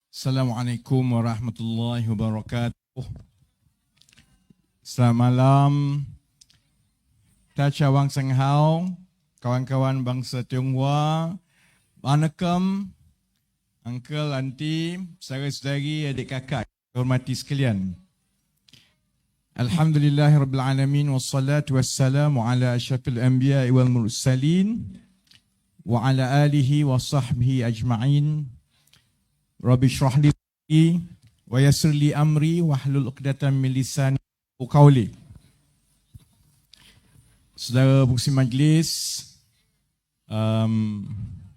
Assalamualaikum warahmatullahi wabarakatuh. Selamat malam. Tacha Wang Seng Hao, kawan-kawan bangsa Tionghoa, Manakam, uncle, auntie, saudara-saudari, adik kakak, hormati sekalian. Alhamdulillahirabbil alamin wassalatu wassalamu ala asyrafil anbiya'i wal mursalin wa ala alihi wa sahbihi ajma'in. Rabbi shrah li wa yassir li amri wahlul 'uqdatam min lisani qawli. Saudara pengerusi majlis,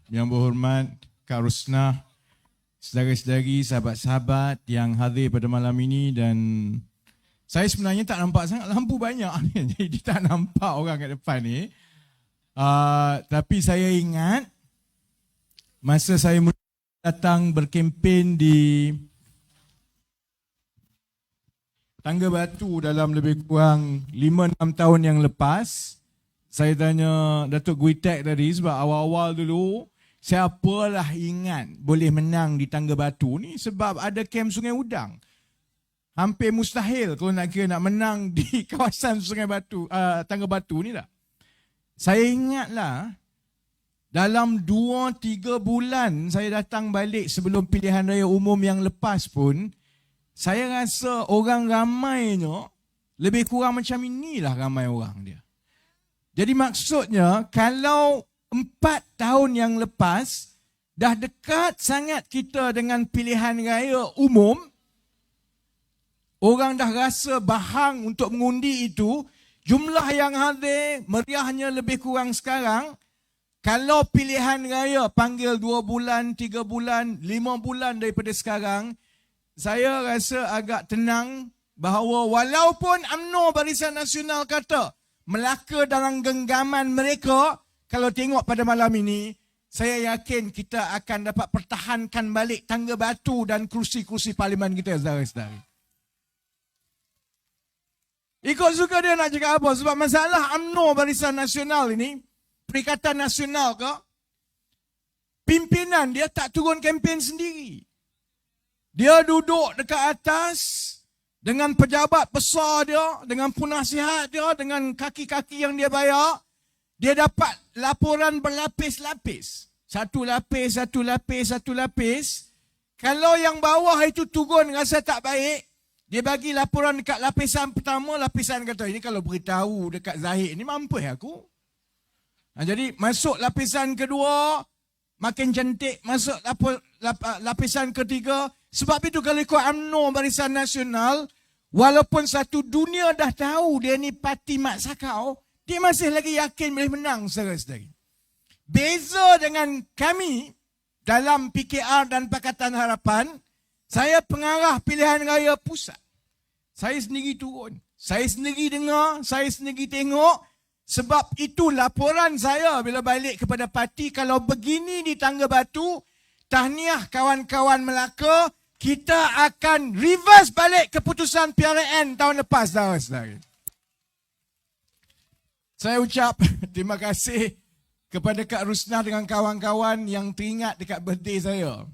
yang berhormat Kak Rusnah, saudara-saudari, sahabat-sahabat yang hadir pada malam ini, dan saya sebenarnya tak nampak sangat lampu banyak jadi tak nampak orang kat depan ni. Tapi saya ingat masa saya datang berkempen di Tangga Batu dalam lebih kurang 5-6 tahun yang lepas, saya tanya Datuk Guitek tadi, sebab awal-awal dulu siapalah ingat boleh menang di Tangga Batu ni, sebab ada kem Sungai Udang. Hampir mustahil kalau nak kira nak menang di kawasan Sungai Batu, Tangga Batu ni tak. Saya ingatlah dalam 2-3 bulan saya datang balik sebelum pilihan raya umum yang lepas pun, saya rasa orang ramainya lebih kurang macam inilah ramai orang dia. Jadi maksudnya kalau 4 tahun yang lepas dah dekat sangat kita dengan pilihan raya umum, orang dah rasa bahang untuk mengundi itu, jumlah yang hadir meriahnya lebih kurang sekarang. Kalau pilihan raya panggil 2 bulan, 3 bulan, 5 bulan daripada sekarang, saya rasa agak tenang bahawa walaupun UMNO Barisan Nasional kata Melaka dalam genggaman mereka, kalau tengok pada malam ini, saya yakin kita akan dapat pertahankan balik Tangga Batu dan kursi-kursi parlimen kita, saudara-saudari. Ikut suka dia nak cakap apa, sebab masalah UMNO Barisan Nasional ini, Perikatan Nasional ke, pimpinan dia tak turun kempen sendiri. Dia duduk dekat atas dengan pejabat besar dia, dengan penasihat dia, dengan kaki-kaki yang dia bayar. Dia dapat laporan berlapis-lapis. Satu lapis, satu lapis, satu lapis. Kalau yang bawah itu turun rasa tak baik, dia bagi laporan dekat lapisan pertama, lapisan kata, ini kalau beritahu dekat Zahid ni mampus aku. Jadi masuk lapisan kedua, makin cantik. Masuk lapisan ketiga. Sebab itu kalau ikut UMNO Barisan Nasional, walaupun satu dunia dah tahu dia ni parti Mat Sakau, dia masih lagi yakin boleh menang, saudara-saudari. Beza dengan kami dalam PKR dan Pakatan Harapan, saya pengarah pilihan raya pusat. Saya sendiri turun. Saya sendiri dengar, saya sendiri tengok. Sebab itu laporan saya bila balik kepada parti, kalau begini di Tangga Batu, tahniah kawan-kawan Melaka, kita akan reverse balik keputusan PRN tahun lepas, saudara-saudari. Saya ucap terima kasih kepada Kak Rusnah dengan kawan-kawan yang teringat dekat birthday saya.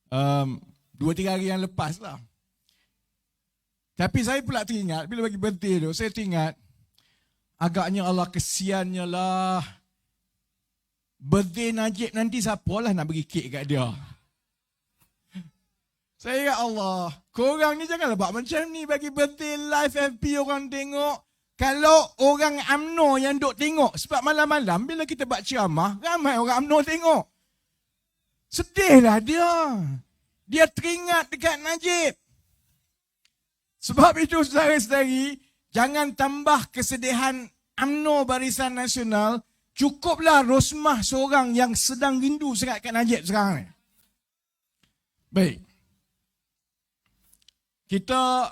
2-3 hari yang lepas lah. Tapi saya pula teringat, bila bagi birthday tu, saya teringat, agaknya Allah kesiannya lah. Birthday Najib nanti siapalah nak bagi kek kat dia. Saya ingat Allah, korang ni janganlah buat macam ni, bagi birthday live FB orang tengok. Kalau orang UMNO yang duk tengok, sebab malam-malam bila kita buat ceramah, ramai orang UMNO tengok. Sedihlah dia. Dia teringat dekat Najib. Sebab itu saudara-saudari, jangan tambah kesedihan UMNO Barisan Nasional. Cukuplah Rosmah seorang yang sedang rindu sangat kat Najib sekarang ni. Baik. Kita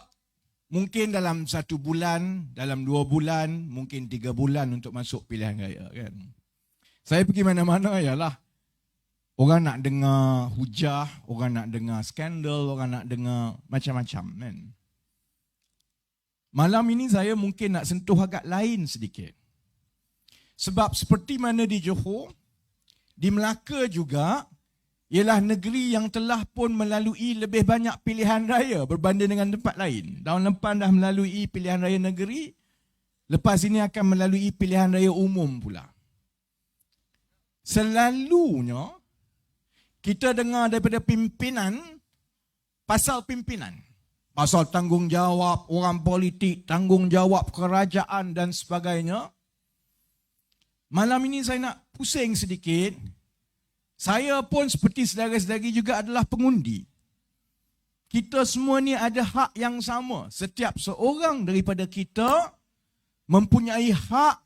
mungkin dalam 1 bulan, dalam 2 bulan, mungkin 3 bulan untuk masuk pilihan raya, kan. Saya pergi mana-mana ialah orang nak dengar hujah, orang nak dengar skandal, orang nak dengar macam-macam, kan. Malam ini saya mungkin nak sentuh agak lain sedikit. Sebab seperti mana di Johor, di Melaka juga, ialah negeri yang telah pun melalui lebih banyak pilihan raya berbanding dengan tempat lain. Tahun lepas dah melalui pilihan raya negeri, lepas ini akan melalui pilihan raya umum pula. Selalunya, kita dengar daripada pimpinan, pasal pimpinan. Pasal tanggungjawab orang politik, tanggungjawab kerajaan dan sebagainya. Malam ini saya nak pusing sedikit. Saya pun seperti saudara-saudari juga adalah pengundi. Kita semua ni ada hak yang sama. Setiap seorang daripada kita mempunyai hak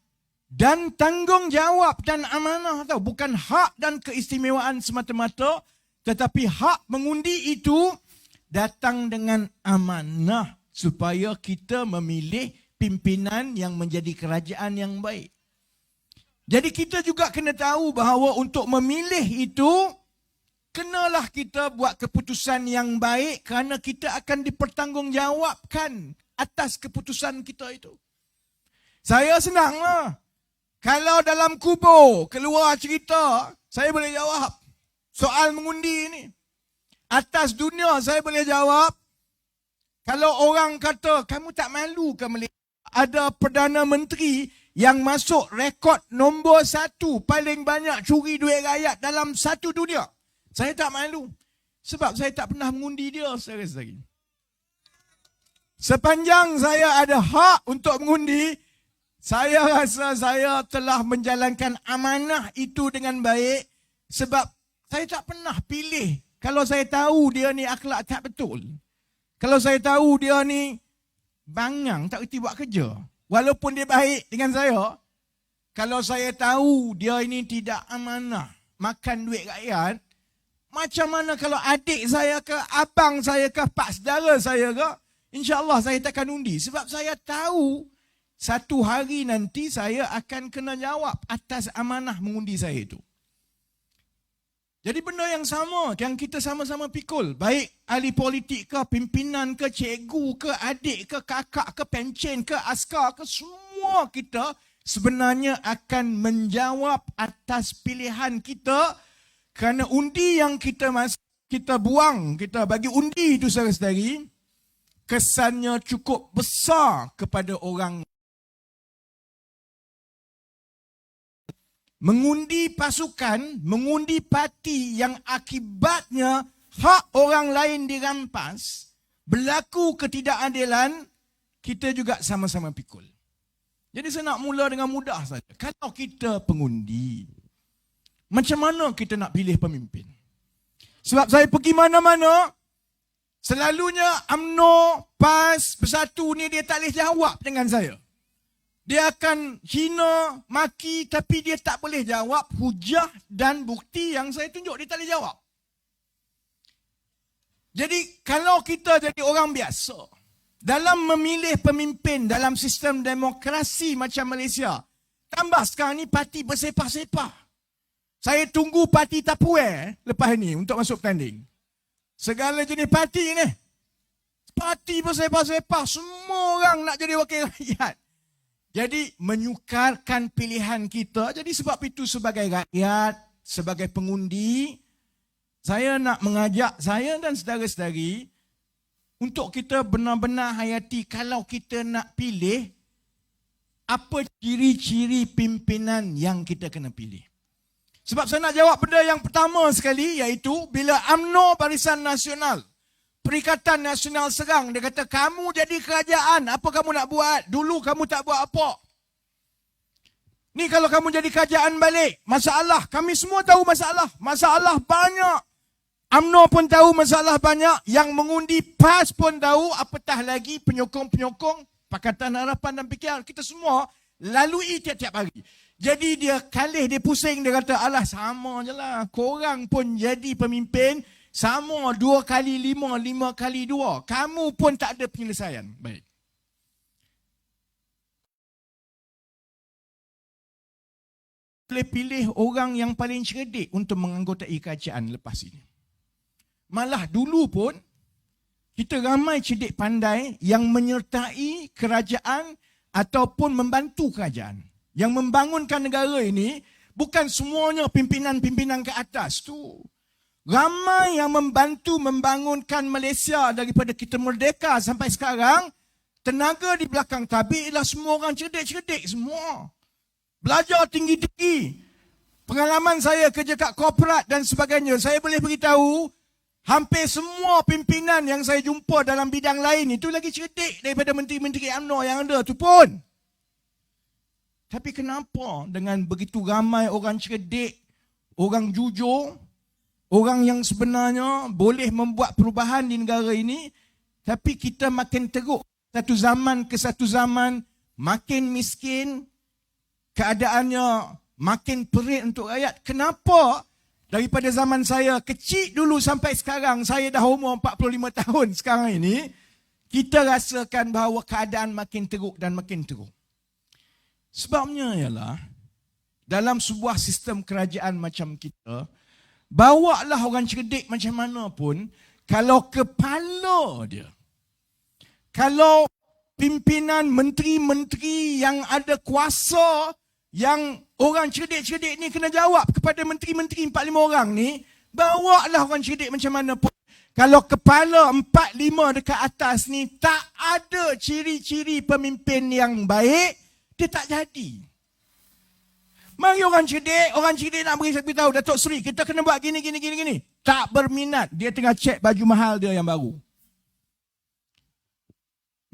dan tanggungjawab dan amanah. Bukan hak dan keistimewaan semata-mata, tetapi hak mengundi itu datang dengan amanah supaya kita memilih pimpinan yang menjadi kerajaan yang baik. Jadi kita juga kena tahu bahawa untuk memilih itu, kenalah kita buat keputusan yang baik kerana kita akan dipertanggungjawabkan atas keputusan kita itu. Saya senanglah. Kalau dalam kubur keluar cerita, saya boleh jawab soal mengundi ini. Atas dunia saya boleh jawab. Kalau orang kata, kamu tak malu ke Malaysia? Ada Perdana Menteri yang masuk rekod nombor 1 paling banyak curi duit rakyat dalam satu dunia. Saya tak malu. Sebab saya tak pernah mengundi dia, saudara-saudari. Sepanjang saya ada hak untuk mengundi, saya rasa saya telah menjalankan amanah itu dengan baik. Sebab saya tak pernah pilih kalau saya tahu dia ni akhlak tak betul. Kalau saya tahu dia ni bangang, tak reti buat kerja. Walaupun dia baik dengan saya, kalau saya tahu dia ini tidak amanah, makan duit rakyat, macam mana kalau adik saya ke, abang saya ke, pak saudara saya ke, insya-Allah saya takkan undi. Sebab saya tahu satu hari nanti saya akan kena jawab atas amanah mengundi saya itu. Jadi benda yang sama, yang kita sama-sama pikul. Baik ahli politik ke, pimpinan ke, cikgu ke, adik ke, kakak ke, pencen ke, askar ke, semua kita sebenarnya akan menjawab atas pilihan kita kerana undi yang kita buang, kita bagi undi itu saudara-saudari, kesannya cukup besar kepada orang. Mengundi pasukan, mengundi parti yang akibatnya hak orang lain dirampas, berlaku ketidakadilan, kita juga sama-sama pikul. Jadi saya nak mula dengan mudah saja. Kalau kita pengundi, macam mana kita nak pilih pemimpin? Sebab saya pergi mana-mana, selalunya UMNO, PAS, Bersatu ni dia tak boleh jawab dengan saya. Dia akan hina, maki, tapi dia tak boleh jawab hujah dan bukti yang saya tunjuk. Dia tak boleh jawab. Jadi kalau kita jadi orang biasa, dalam memilih pemimpin dalam sistem demokrasi macam Malaysia, tambah sekarang ni parti bersepah-sepah. Saya tunggu parti Tupperware lepas ni untuk masuk tanding. Segala jenis parti ni. Parti bersepah-sepah, semua orang nak jadi wakil rakyat. Jadi menyukarkan pilihan kita. Jadi sebab itu sebagai rakyat, sebagai pengundi, saya nak mengajak saya dan saudara-saudari untuk kita benar-benar hayati kalau kita nak pilih, apa ciri-ciri pimpinan yang kita kena pilih. Sebab saya nak jawab benda yang pertama sekali, iaitu bila UMNO Barisan Nasional, Perikatan Nasional serang, dia kata, kamu jadi kerajaan, apa kamu nak buat? Dulu kamu tak buat apa. Ni kalau kamu jadi kerajaan balik, masalah, kami semua tahu masalah. Masalah banyak. UMNO pun tahu masalah banyak. Yang mengundi PAS pun tahu, apatah lagi penyokong-penyokong Pakatan Harapan dan PKR. Kita semua lalui tiap-tiap hari. Jadi dia kalih, dia pusing, dia kata, alah sama je lah. Korang pun jadi pemimpin, sama 2 kali 5, 5 kali 2. Kamu pun tak ada penyelesaian. Baik. Boleh pilih orang yang paling cerdik untuk menganggotai kerajaan lepas ini. Malah dulu pun, kita ramai cerdik pandai yang menyertai kerajaan ataupun membantu kerajaan. Yang membangunkan negara ini, bukan semuanya pimpinan-pimpinan ke atas tu. Ramai yang membantu membangunkan Malaysia daripada kita merdeka sampai sekarang. Tenaga di belakang tabik ialah semua orang cerdik-cerdik semua. Belajar tinggi-tinggi. Pengalaman saya kerja kat korporat dan sebagainya, saya boleh beritahu, hampir semua pimpinan yang saya jumpa dalam bidang lain itu lagi cerdik daripada menteri-menteri UMNO yang ada tu pun. Tapi kenapa dengan begitu ramai orang cerdik, orang jujur, orang yang sebenarnya boleh membuat perubahan di negara ini, tapi kita makin teruk satu zaman ke satu zaman, makin miskin, keadaannya makin perit untuk rakyat. Kenapa daripada zaman saya kecil dulu sampai sekarang, saya dah umur 45 tahun sekarang ini, kita rasakan bahawa keadaan makin teruk dan makin teruk. Sebabnya ialah, dalam sebuah sistem kerajaan macam kita, bawalah orang cerdik macam mana pun, kalau kepala dia, kalau pimpinan menteri-menteri yang ada kuasa, yang orang cerdik-cerdik ni kena jawab kepada menteri-menteri 4-5 orang ni, bawalah orang cerdik macam mana pun. Kalau kepala 4-5 dekat atas ni tak ada ciri-ciri pemimpin yang baik, dia tak jadi. Mari orang cerdik nak beritahu, Datuk Seri, kita kena buat gini. Tak berminat, dia tengah cek baju mahal dia yang baru.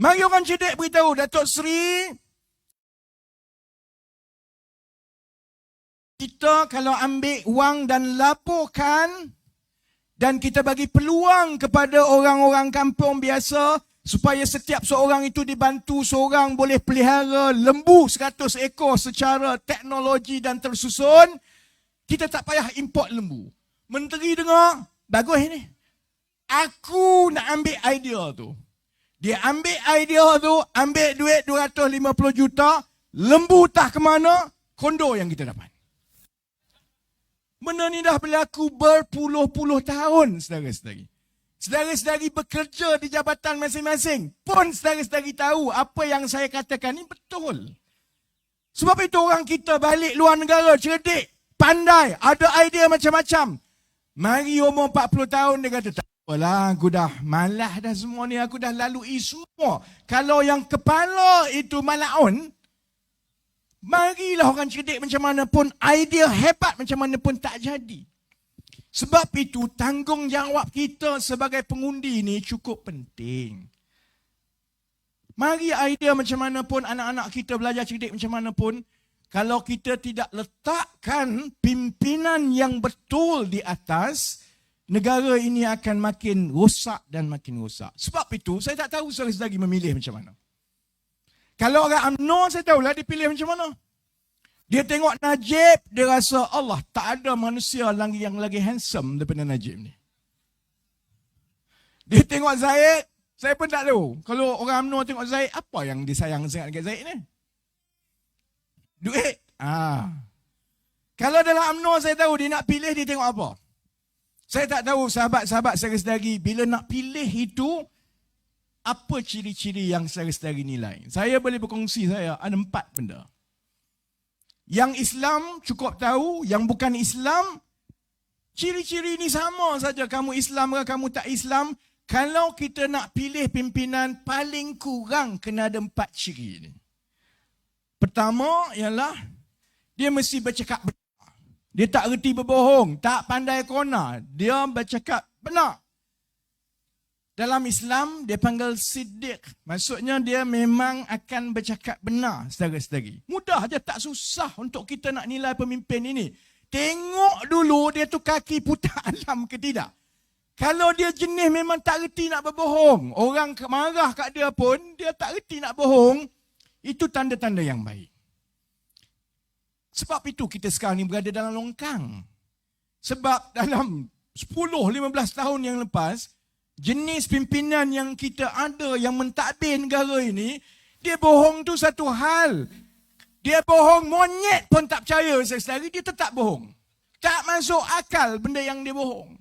Mari orang cerdik beritahu, Datuk Seri, kita kalau ambil wang dan laporkan, dan kita bagi peluang kepada orang-orang kampung biasa, supaya setiap seorang itu dibantu seorang boleh pelihara lembu 100 ekor secara teknologi dan tersusun, kita tak payah import lembu. Menteri dengar, bagus ini. Aku nak ambil idea tu. Dia ambil idea tu, ambil duit 250 juta, lembu tak ke mana, kondo yang kita dapat. Benda ni dah berlaku berpuluh-puluh tahun, saudara-saudari. Saudara-saudari bekerja di jabatan masing-masing pun saudara-saudari tahu apa yang saya katakan ni betul. Sebab itu orang kita balik luar negara cerdik, pandai, ada idea macam-macam. Mari umur 40 tahun dia kata, tak apalah, aku dah malas dah semua ni, aku dah lalui semua. Kalau yang kepala itu malaun, marilah orang cerdik macam mana pun, idea hebat macam mana pun tak jadi. Sebab itu tanggungjawab kita sebagai pengundi ni cukup penting. Mari idea macam mana pun, anak-anak kita belajar cerdik macam mana pun, kalau kita tidak letakkan pimpinan yang betul di atas, negara ini akan makin rosak dan makin rosak. Sebab itu saya tak tahu saudara-saudari memilih macam mana. Kalau orang UMNO, saya tahulah dia pilih macam mana. Dia tengok Najib, dia rasa Allah, tak ada manusia lagi yang lagi handsome daripada Najib ni. Dia tengok Zaid, saya pun tak tahu. Kalau orang UMNO tengok Zaid, apa yang disayang sangat dekat Zaid ni? Duit. Kalau dalam UMNO saya tahu dia nak pilih, dia tengok apa? Saya tak tahu sahabat-sahabat saudara-saudari, bila nak pilih itu, apa ciri-ciri yang saudara-saudari nilai? Saya boleh berkongsi, saya ada 4 benda. Yang Islam cukup tahu, yang bukan Islam, ciri-ciri ini sama saja. Kamu Islam ke kamu tak Islam, kalau kita nak pilih pimpinan, paling kurang kena ada 4 ciri ini. Pertama ialah, dia mesti bercakap benar. Dia tak reti berbohong, tak pandai kona, dia bercakap benar. Dalam Islam, dia panggil siddiq. Maksudnya dia memang akan bercakap benar, saudara-saudari. Mudah je, tak susah untuk kita nak nilai pemimpin ini. Tengok dulu dia tu kaki putar alam ke tidak. Kalau dia jenis memang tak reti nak berbohong, orang marah kat dia pun, dia tak reti nak bohong, itu tanda-tanda yang baik. Sebab itu kita sekarang ni berada dalam longkang. Sebab dalam 10-15 tahun yang lepas, jenis pimpinan yang kita ada yang mentadbir negara ini, dia bohong tu satu hal. Dia bohong monyet pun tak percaya saudari, dia tetap bohong. Tak masuk akal benda yang dia bohong.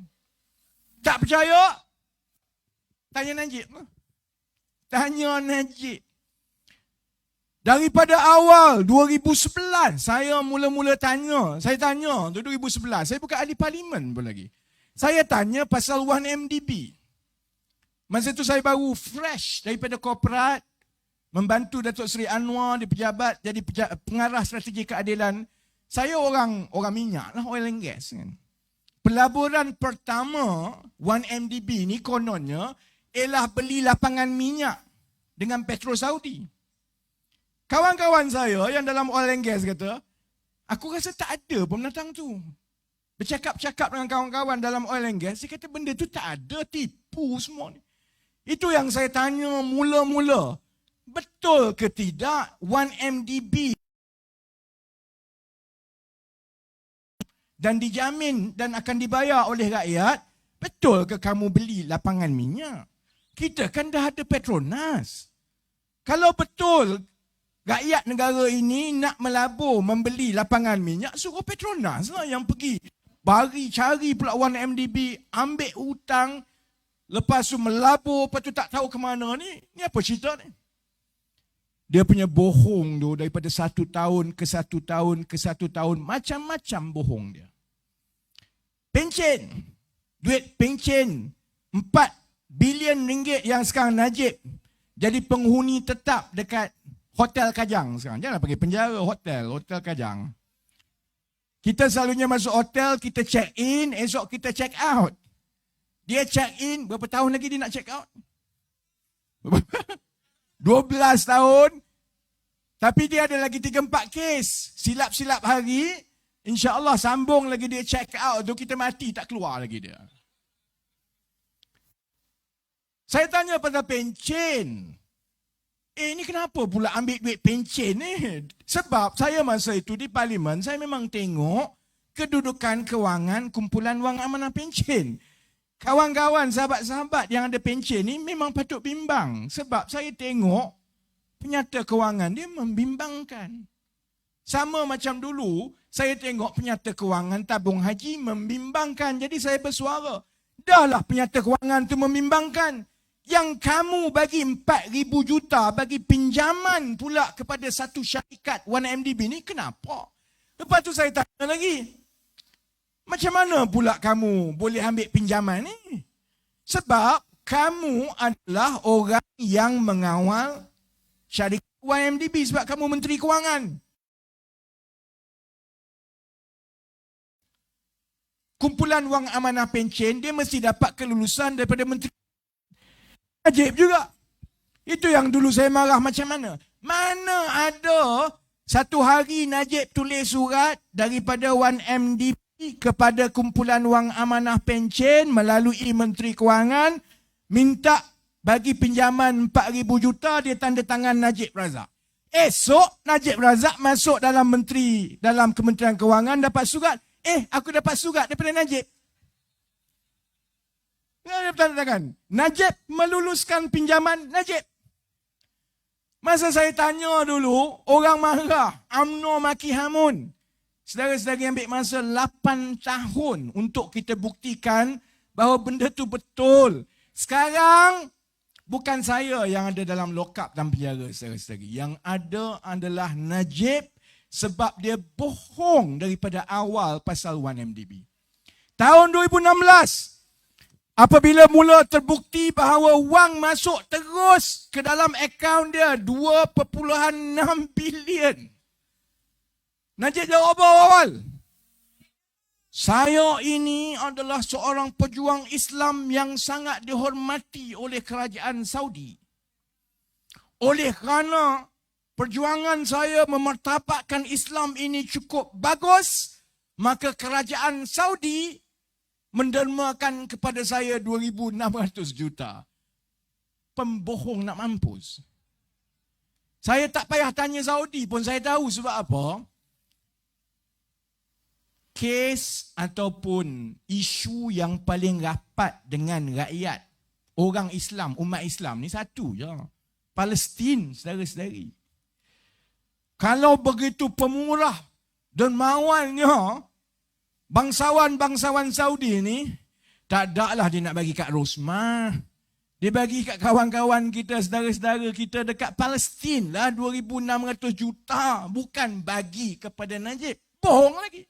Tak percaya? Tanya Najib. Tanya Najib. Daripada awal 2011 saya mula-mula tanya. Saya tanya tu 2011. Saya bukan ahli parlimen pun lagi. Saya tanya pasal 1MDB. Masa tu saya baru fresh daripada korporat, membantu Datuk Seri Anwar di pejabat, jadi pengarah strategi keadilan. Saya orang minyak lah, oil and gas kan. Pelaburan pertama 1MDB ni kononnya ialah beli lapangan minyak dengan Petro Saudi. Kawan-kawan saya yang dalam oil and gas kata, aku rasa tak ada pun pendatang tu. Bercakap-cakap dengan kawan-kawan dalam oil and gas, dia kata benda tu tak ada, tipu semua ni. Itu yang saya tanya mula-mula. Betul ke tidak 1MDB dan dijamin dan akan dibayar oleh rakyat? Betul ke kamu beli lapangan minyak? Kita kan dah ada Petronas. Kalau betul rakyat negara ini nak melabur membeli lapangan minyak, suruh Petronas lah yang pergi. Cari pula 1MDB, ambil hutang, lepas tu melabur, lepas tu tak tahu ke mana ni. Ni apa cerita ni? Dia punya bohong tu daripada 1 tahun ke 1 tahun ke 1 tahun. Macam-macam bohong dia. Pencen. Duit pencen. 4 bilion ringgit yang sekarang Najib jadi penghuni tetap dekat Hotel Kajang sekarang. Janganlah pergi penjara, Hotel Kajang. Kita selalunya masuk hotel, kita check in, esok kita check out. Dia check in, berapa tahun lagi dia nak check out? 12 tahun. Tapi dia ada lagi 3-4 kes. Silap-silap hari, insya-Allah sambung lagi dia check out tu, kita mati tak keluar lagi dia. Saya tanya pada pencen. Ini kenapa pula ambil duit pencen ni? Sebab saya masa itu di parlimen, saya memang tengok kedudukan kewangan kumpulan wang amanah pencen. Kawan-kawan, sahabat-sahabat yang ada pencen ni memang patut bimbang. Sebab saya tengok penyata kewangan dia membimbangkan. Sama macam dulu, saya tengok penyata kewangan tabung haji membimbangkan. Jadi saya bersuara, dahlah penyata kewangan tu membimbangkan. Yang kamu bagi 4,000 juta bagi pinjaman pula kepada satu syarikat 1MDB ni, kenapa? Lepas tu saya tanya lagi, macam mana pula kamu boleh ambil pinjaman ni? Sebab kamu adalah orang yang mengawal syarikat 1MDB sebab kamu Menteri Kewangan. Kumpulan wang amanah pencen, dia mesti dapat kelulusan daripada Menteri Najib juga. Itu yang dulu saya marah macam mana. Mana ada satu hari Najib tulis surat daripada 1MDB kepada kumpulan wang amanah pencen melalui Menteri Kewangan minta bagi pinjaman 4,000 juta, dia tanda tangan Najib Razak. Esok Najib Razak masuk dalam Kementerian Kewangan dapat surat. Aku dapat surat daripada Najib. Najib meluluskan pinjaman Najib. Masa saya tanya dulu, orang marah, UMNO maki hamun. Saudara-saudara ambil masa 8 tahun untuk kita buktikan bahawa benda tu betul. Sekarang, bukan saya yang ada dalam lokap dan penjara, saudara-saudara. Yang ada adalah Najib sebab dia bohong daripada awal pasal 1MDB. Tahun 2016, apabila mula terbukti bahawa wang masuk terus ke dalam akaun dia 2.6 bilion. Najib jawab apa awal? Saya ini adalah seorang pejuang Islam yang sangat dihormati oleh kerajaan Saudi. Oleh kerana perjuangan saya memartabatkan Islam ini cukup bagus, maka kerajaan Saudi mendermakan kepada saya 2,600 juta. Pembohong nak mampus. Saya tak payah tanya Saudi pun saya tahu sebab apa. Kes ataupun isu yang paling rapat dengan rakyat, orang Islam, umat Islam ni satu je. Palestin, saudara-saudari. Kalau begitu pemurah dan mawalnya, bangsawan-bangsawan Saudi ni, tak ada lah dia nak bagi kat Rosmah. Dia bagi kat kawan-kawan kita, saudara-saudara kita dekat Palestin lah 2,600 juta. Bukan bagi kepada Najib. Bohong lagi.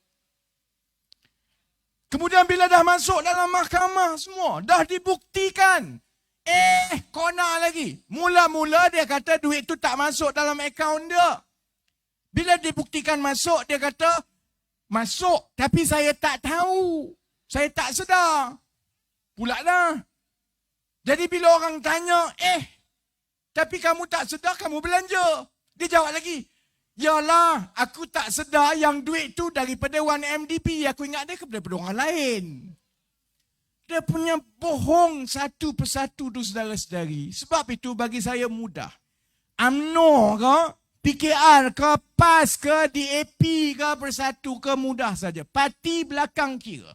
Kemudian bila dah masuk dalam mahkamah semua, dah dibuktikan. Kona lagi. Mula-mula dia kata duit tu tak masuk dalam akaun dia. Bila dibuktikan masuk, dia kata, masuk tapi saya tak tahu. Saya tak sedar. Pula dah. Jadi bila orang tanya, tapi kamu tak sedar, kamu belanja. Dia jawab lagi, yalah, aku tak sedar yang duit tu daripada 1MDB. Aku ingat dia daripada orang lain. Dia punya bohong satu persatu tu saudara-saudari. Sebab itu bagi saya mudah. UMNO ke, PKR ke, PAS ke, DAP ke, Bersatu ke, mudah saja. Parti belakang kira.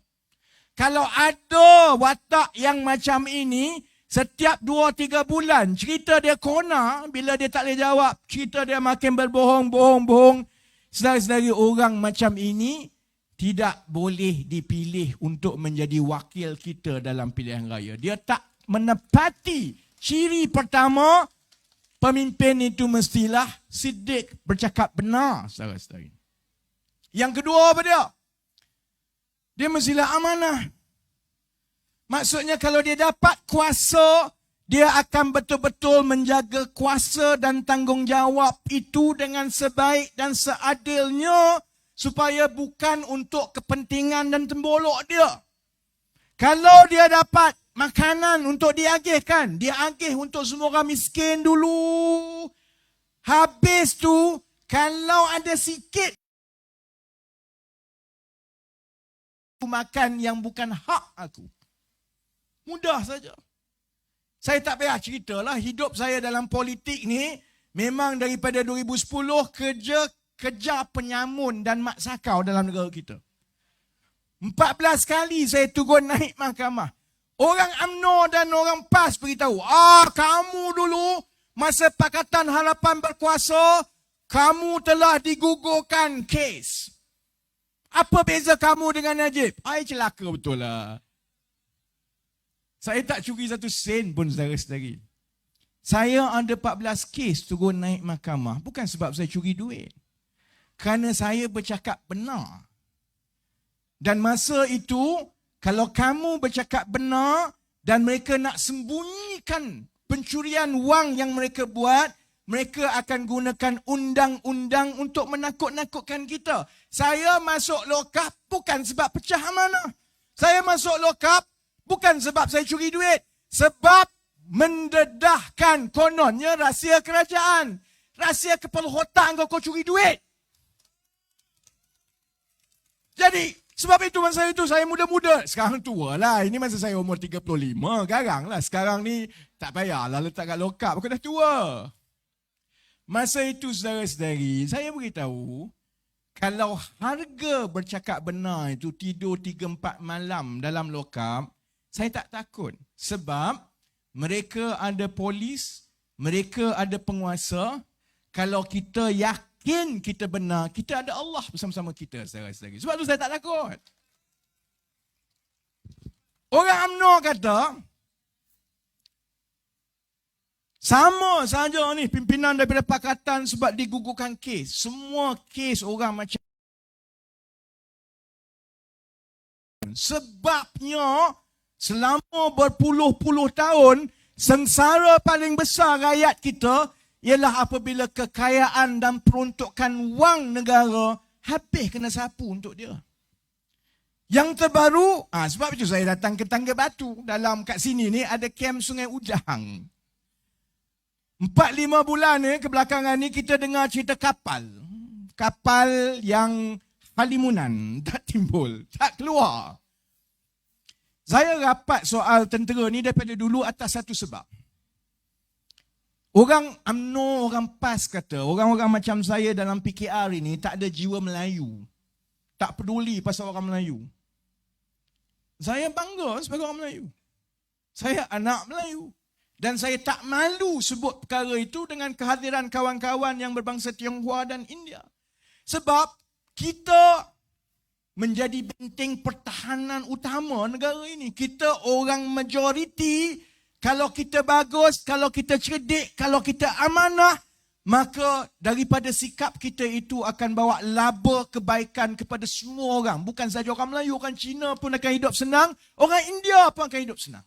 Kalau ada watak yang macam ini, setiap 2-3 bulan, cerita dia kona, bila dia tak boleh jawab, cerita dia makin berbohong. Saudara-saudari, orang macam ini tidak boleh dipilih untuk menjadi wakil kita dalam pilihan raya. Dia tak menepati ciri pertama, pemimpin itu mestilah siddiq, bercakap benar, saudara-saudari. Yang kedua apa dia? Dia mestilah amanah. Maksudnya kalau dia dapat kuasa, dia akan betul-betul menjaga kuasa dan tanggungjawab itu dengan sebaik dan seadilnya supaya bukan untuk kepentingan dan tembolok dia. Kalau dia dapat makanan untuk diagihkan, dia agih untuk semua orang miskin dulu. Habis tu, kalau ada sikit makan yang bukan hak aku. Mudah saja. Saya tak payah ceritalah, hidup saya dalam politik ni memang daripada 2010 kejar penyamun dan mak sakau dalam negara kita. 14 kali saya turun naik mahkamah. Orang UMNO dan orang PAS beritahu, kamu dulu masa Pakatan Harapan berkuasa, kamu telah digugurkan kes. Apa beza kamu dengan Najib? Celaka betul lah. Saya tak curi satu sen pun saudara-saudari. Saya ada 14 kes turun naik mahkamah. Bukan sebab saya curi duit. Kerana saya bercakap benar. Dan masa itu, kalau kamu bercakap benar dan mereka nak sembunyikan pencurian wang yang mereka buat, mereka akan gunakan undang-undang untuk menakut-nakutkan kita. Saya masuk lokap bukan sebab pecah amanah. Saya masuk lokap bukan sebab saya curi duit. Sebab mendedahkan kononnya rahsia kerajaan. Rahsia kepala otak kau curi duit. Jadi, sebab itu masa itu saya muda-muda. Sekarang tua lah. Ini masa saya umur 35. Garang lah. Sekarang ni tak payahlah letak kat lokap. Aku dah tua. Masa itu saudara-saudari, saya beritahu, kalau harga bercakap benar itu tidur 3-4 malam dalam lokap, saya tak takut. Sebab mereka ada polis, mereka ada penguasa. Kalau kita yakin kita benar, kita ada Allah bersama-sama kita, saudara-saudari. Sebab itu saya tak takut. Orang UMNO kata, sama saja ni pimpinan daripada pakatan sebab digugurkan kes. Semua kes orang macam. Sebabnya selama berpuluh-puluh tahun, sengsara paling besar rakyat kita ialah apabila kekayaan dan peruntukan wang negara habis kena sapu untuk dia. Yang terbaru, sebab itu saya datang ke Tangga Batu. Dalam kat sini ni ada kem Sungai Udang. 4-5 bulan ni kebelakangan ni kita dengar cerita kapal. Kapal yang halimunan, tak timbul, tak keluar. Saya rapat soal tentera ni daripada dulu atas satu sebab. Orang UMNO, orang PAS kata, orang-orang macam saya dalam PKR ini tak ada jiwa Melayu. Tak peduli pasal orang Melayu. Saya bangga sebagai orang Melayu. Saya anak Melayu. Dan saya tak malu sebut perkara itu dengan kehadiran kawan-kawan yang berbangsa Tionghoa dan India. Sebab kita menjadi benteng pertahanan utama negara ini. Kita orang majoriti, kalau kita bagus, kalau kita cerdik, kalau kita amanah, maka daripada sikap kita itu akan bawa laba kebaikan kepada semua orang. Bukan saja orang Melayu, orang Cina pun akan hidup senang, orang India pun akan hidup senang.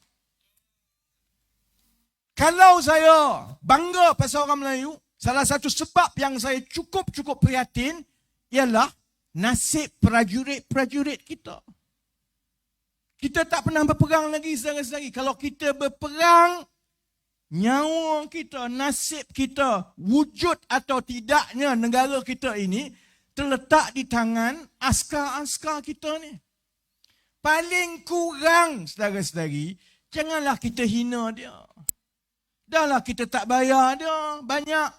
Kalau saya bangga pasal orang Melayu, salah satu sebab yang saya cukup prihatin ialah nasib prajurit-prajurit kita. Kita tak pernah berperang lagi saudara-saudari. Kalau kita berperang, nyawa kita, nasib kita, wujud atau tidaknya negara kita ini terletak di tangan askar-askar kita ni. Paling kurang saudara-saudari, janganlah kita hina dia. Dahlah kita tak bayar dia banyak.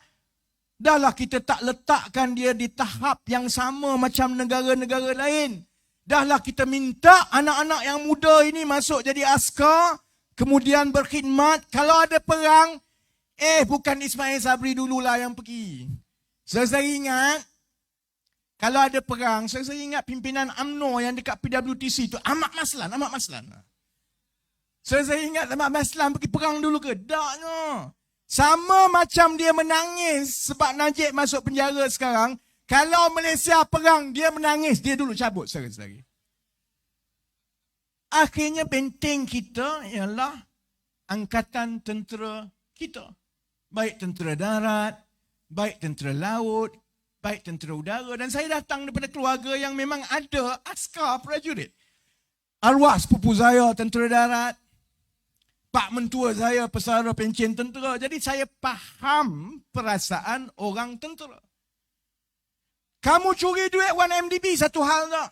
Dahlah kita tak letakkan dia di tahap yang sama macam negara-negara lain. Dahlah kita minta anak-anak yang muda ini masuk jadi askar, kemudian berkhidmat. Kalau ada perang, bukan Ismail Sabri dululah yang pergi. Saya ingat, kalau ada perang, saya ingat pimpinan UMNO yang dekat PWTC itu, Ahmad Maslan. Saya ingat Ahmad Maslan pergi perang dulu ke? Taknya. Sama macam dia menangis sebab Najib masuk penjara sekarang. Kalau Malaysia perang, dia menangis. Dia dulu cabut saudara-saudari. Akhirnya benteng kita ialah angkatan tentera kita. Baik tentera darat, baik tentera laut, baik tentera udara. Dan saya datang daripada keluarga yang memang ada askar prajurit. Arwah sepupu saya tentera darat. Pak mentua saya pesara pencen tentera. Jadi saya faham perasaan orang tentera. Kamu curi duit 1MDB satu hal tak?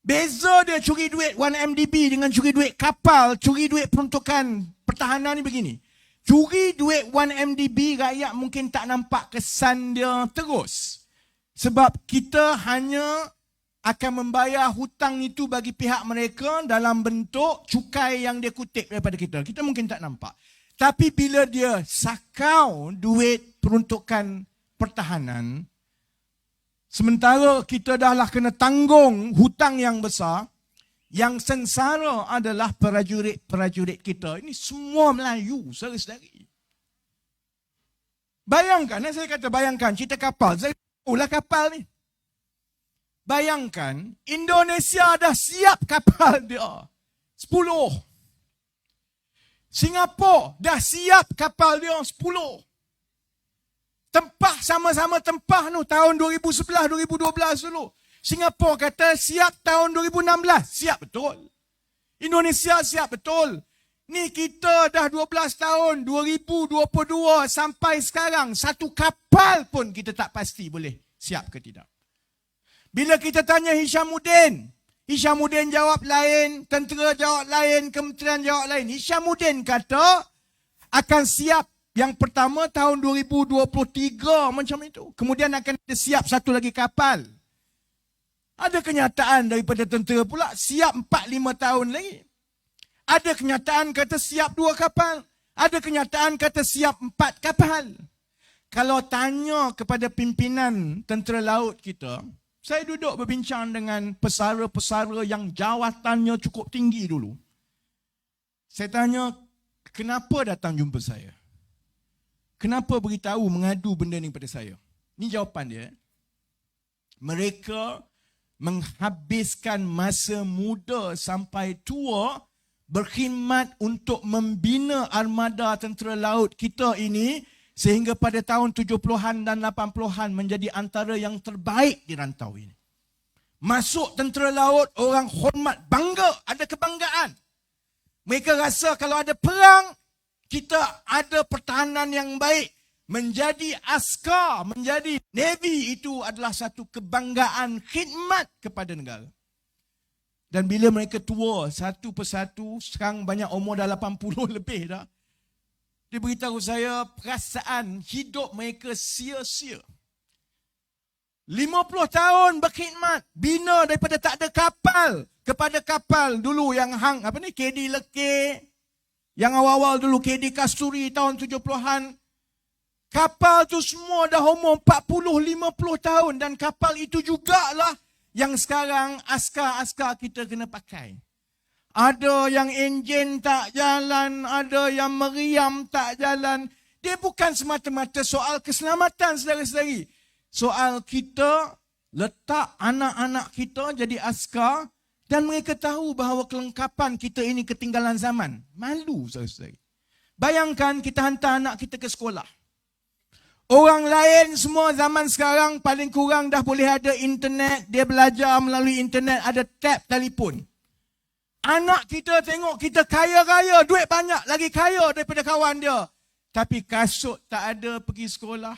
Beza dia curi duit 1MDB dengan curi duit kapal, curi duit peruntukan pertahanan ni begini. Curi duit 1MDB rakyat mungkin tak nampak kesan dia terus. Sebab kita hanya akan membayar hutang itu bagi pihak mereka dalam bentuk cukai yang dia kutip daripada kita. Kita mungkin tak nampak. Tapi bila dia sakau duit peruntukan pertahanan, sementara kita dahlah kena tanggung hutang yang besar, yang sengsara adalah prajurit-prajurit kita. Ini semua Melayu, saudara-saudari. Bayangkan, saya kata bayangkan, cerita kapal. Saya tahulah kapal ni. Bayangkan, Indonesia dah siap kapal dia. 10. Singapura dah siap kapal dia 10. Tempah sama-sama tempah tu tahun 2011, 2012 dulu. Singapura kata siap tahun 2016. Siap betul. Indonesia siap betul. Ni kita dah 12 tahun, 2022 sampai sekarang. Satu kapal pun kita tak pasti boleh siap ke tidak. Bila kita tanya Hishamuddin jawab lain, tentera jawab lain, kementerian jawab lain. Hishamuddin kata akan siap yang pertama tahun 2023 macam itu. Kemudian akan siap satu lagi kapal. Ada kenyataan daripada tentera pula siap 4-5 tahun lagi. Ada kenyataan kata siap 2 kapal. Ada kenyataan kata siap 4 kapal. Kalau tanya kepada pimpinan tentera laut kita, saya duduk berbincang dengan pesara-pesara yang jawatannya cukup tinggi dulu. Saya tanya, kenapa datang jumpa saya? Kenapa beritahu, mengadu benda ni pada saya? Ini jawapan dia. Mereka menghabiskan masa muda sampai tua berkhidmat untuk membina armada tentera laut kita ini sehingga pada tahun 70-an dan 80-an menjadi antara yang terbaik di rantau ini. Masuk tentera laut, orang hormat, bangga, ada kebanggaan. Mereka rasa kalau ada perang, kita ada pertahanan yang baik. Menjadi askar, menjadi Navy itu adalah satu kebanggaan khidmat kepada negara. Dan bila mereka tua, satu persatu, sekarang banyak umur dah 80 lebih dah. Dia beritahu saya perasaan hidup mereka sia-sia. 50 tahun berkhidmat, bina daripada tak ada kapal kepada kapal dulu yang KD Lekir, yang awal-awal dulu KD Kasturi tahun 70-an. Kapal tu semua dah umur 40-50 tahun dan kapal itu jugalah yang sekarang askar-askar kita kena pakai. Ada yang enjin tak jalan, ada yang meriam tak jalan. Dia bukan semata-mata soal keselamatan, saudara-saudari. Soal kita letak anak-anak kita jadi askar dan mereka tahu bahawa kelengkapan kita ini ketinggalan zaman. Malu, saudara-saudari. Bayangkan kita hantar anak kita ke sekolah. Orang lain semua zaman sekarang paling kurang dah boleh ada internet. Dia belajar melalui internet, ada tab telefon. Anak kita tengok kita kaya-kaya, duit banyak, lagi kaya daripada kawan dia. Tapi kasut tak ada pergi sekolah.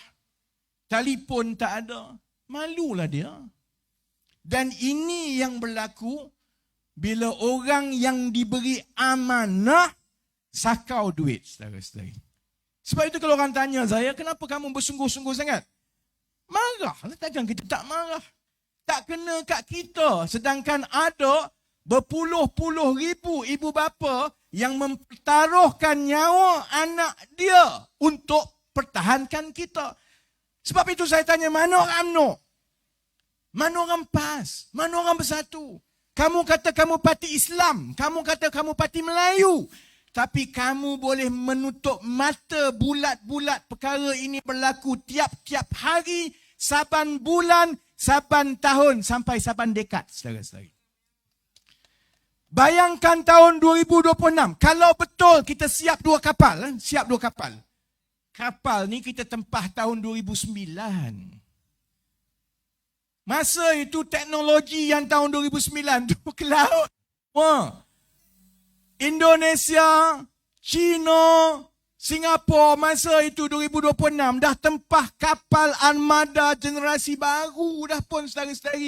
Telefon tak ada. Malulah dia. Dan ini yang berlaku bila orang yang diberi amanah sakau duit, saudara-saudari. Sebab itu kalau orang tanya saya, kenapa kamu bersungguh-sungguh sangat? Marah. Takkan kita tak marah. Tak kena kat kita. Sedangkan ada berpuluh-puluh ribu ibu bapa yang mempertaruhkan nyawa anak dia untuk pertahankan kita. Sebab itu saya tanya, mana orang UMNO? Mana orang PAS? Mana orang Bersatu? Kamu kata kamu parti Islam. Kamu kata kamu parti Melayu. Tapi kamu boleh menutup mata bulat-bulat perkara ini berlaku tiap-tiap hari, saban bulan, saban tahun, sampai saban dekad, saudara-saudari. Bayangkan tahun 2026, kalau betul kita siap 2 kapal, siap 2 kapal. Kapal ni kita tempah tahun 2009. Masa itu teknologi yang tahun 2009 tu ke laut. Wah. Indonesia, China, Singapura masa itu 2026 dah tempah kapal armada generasi baru dah pun, saudara-saudari.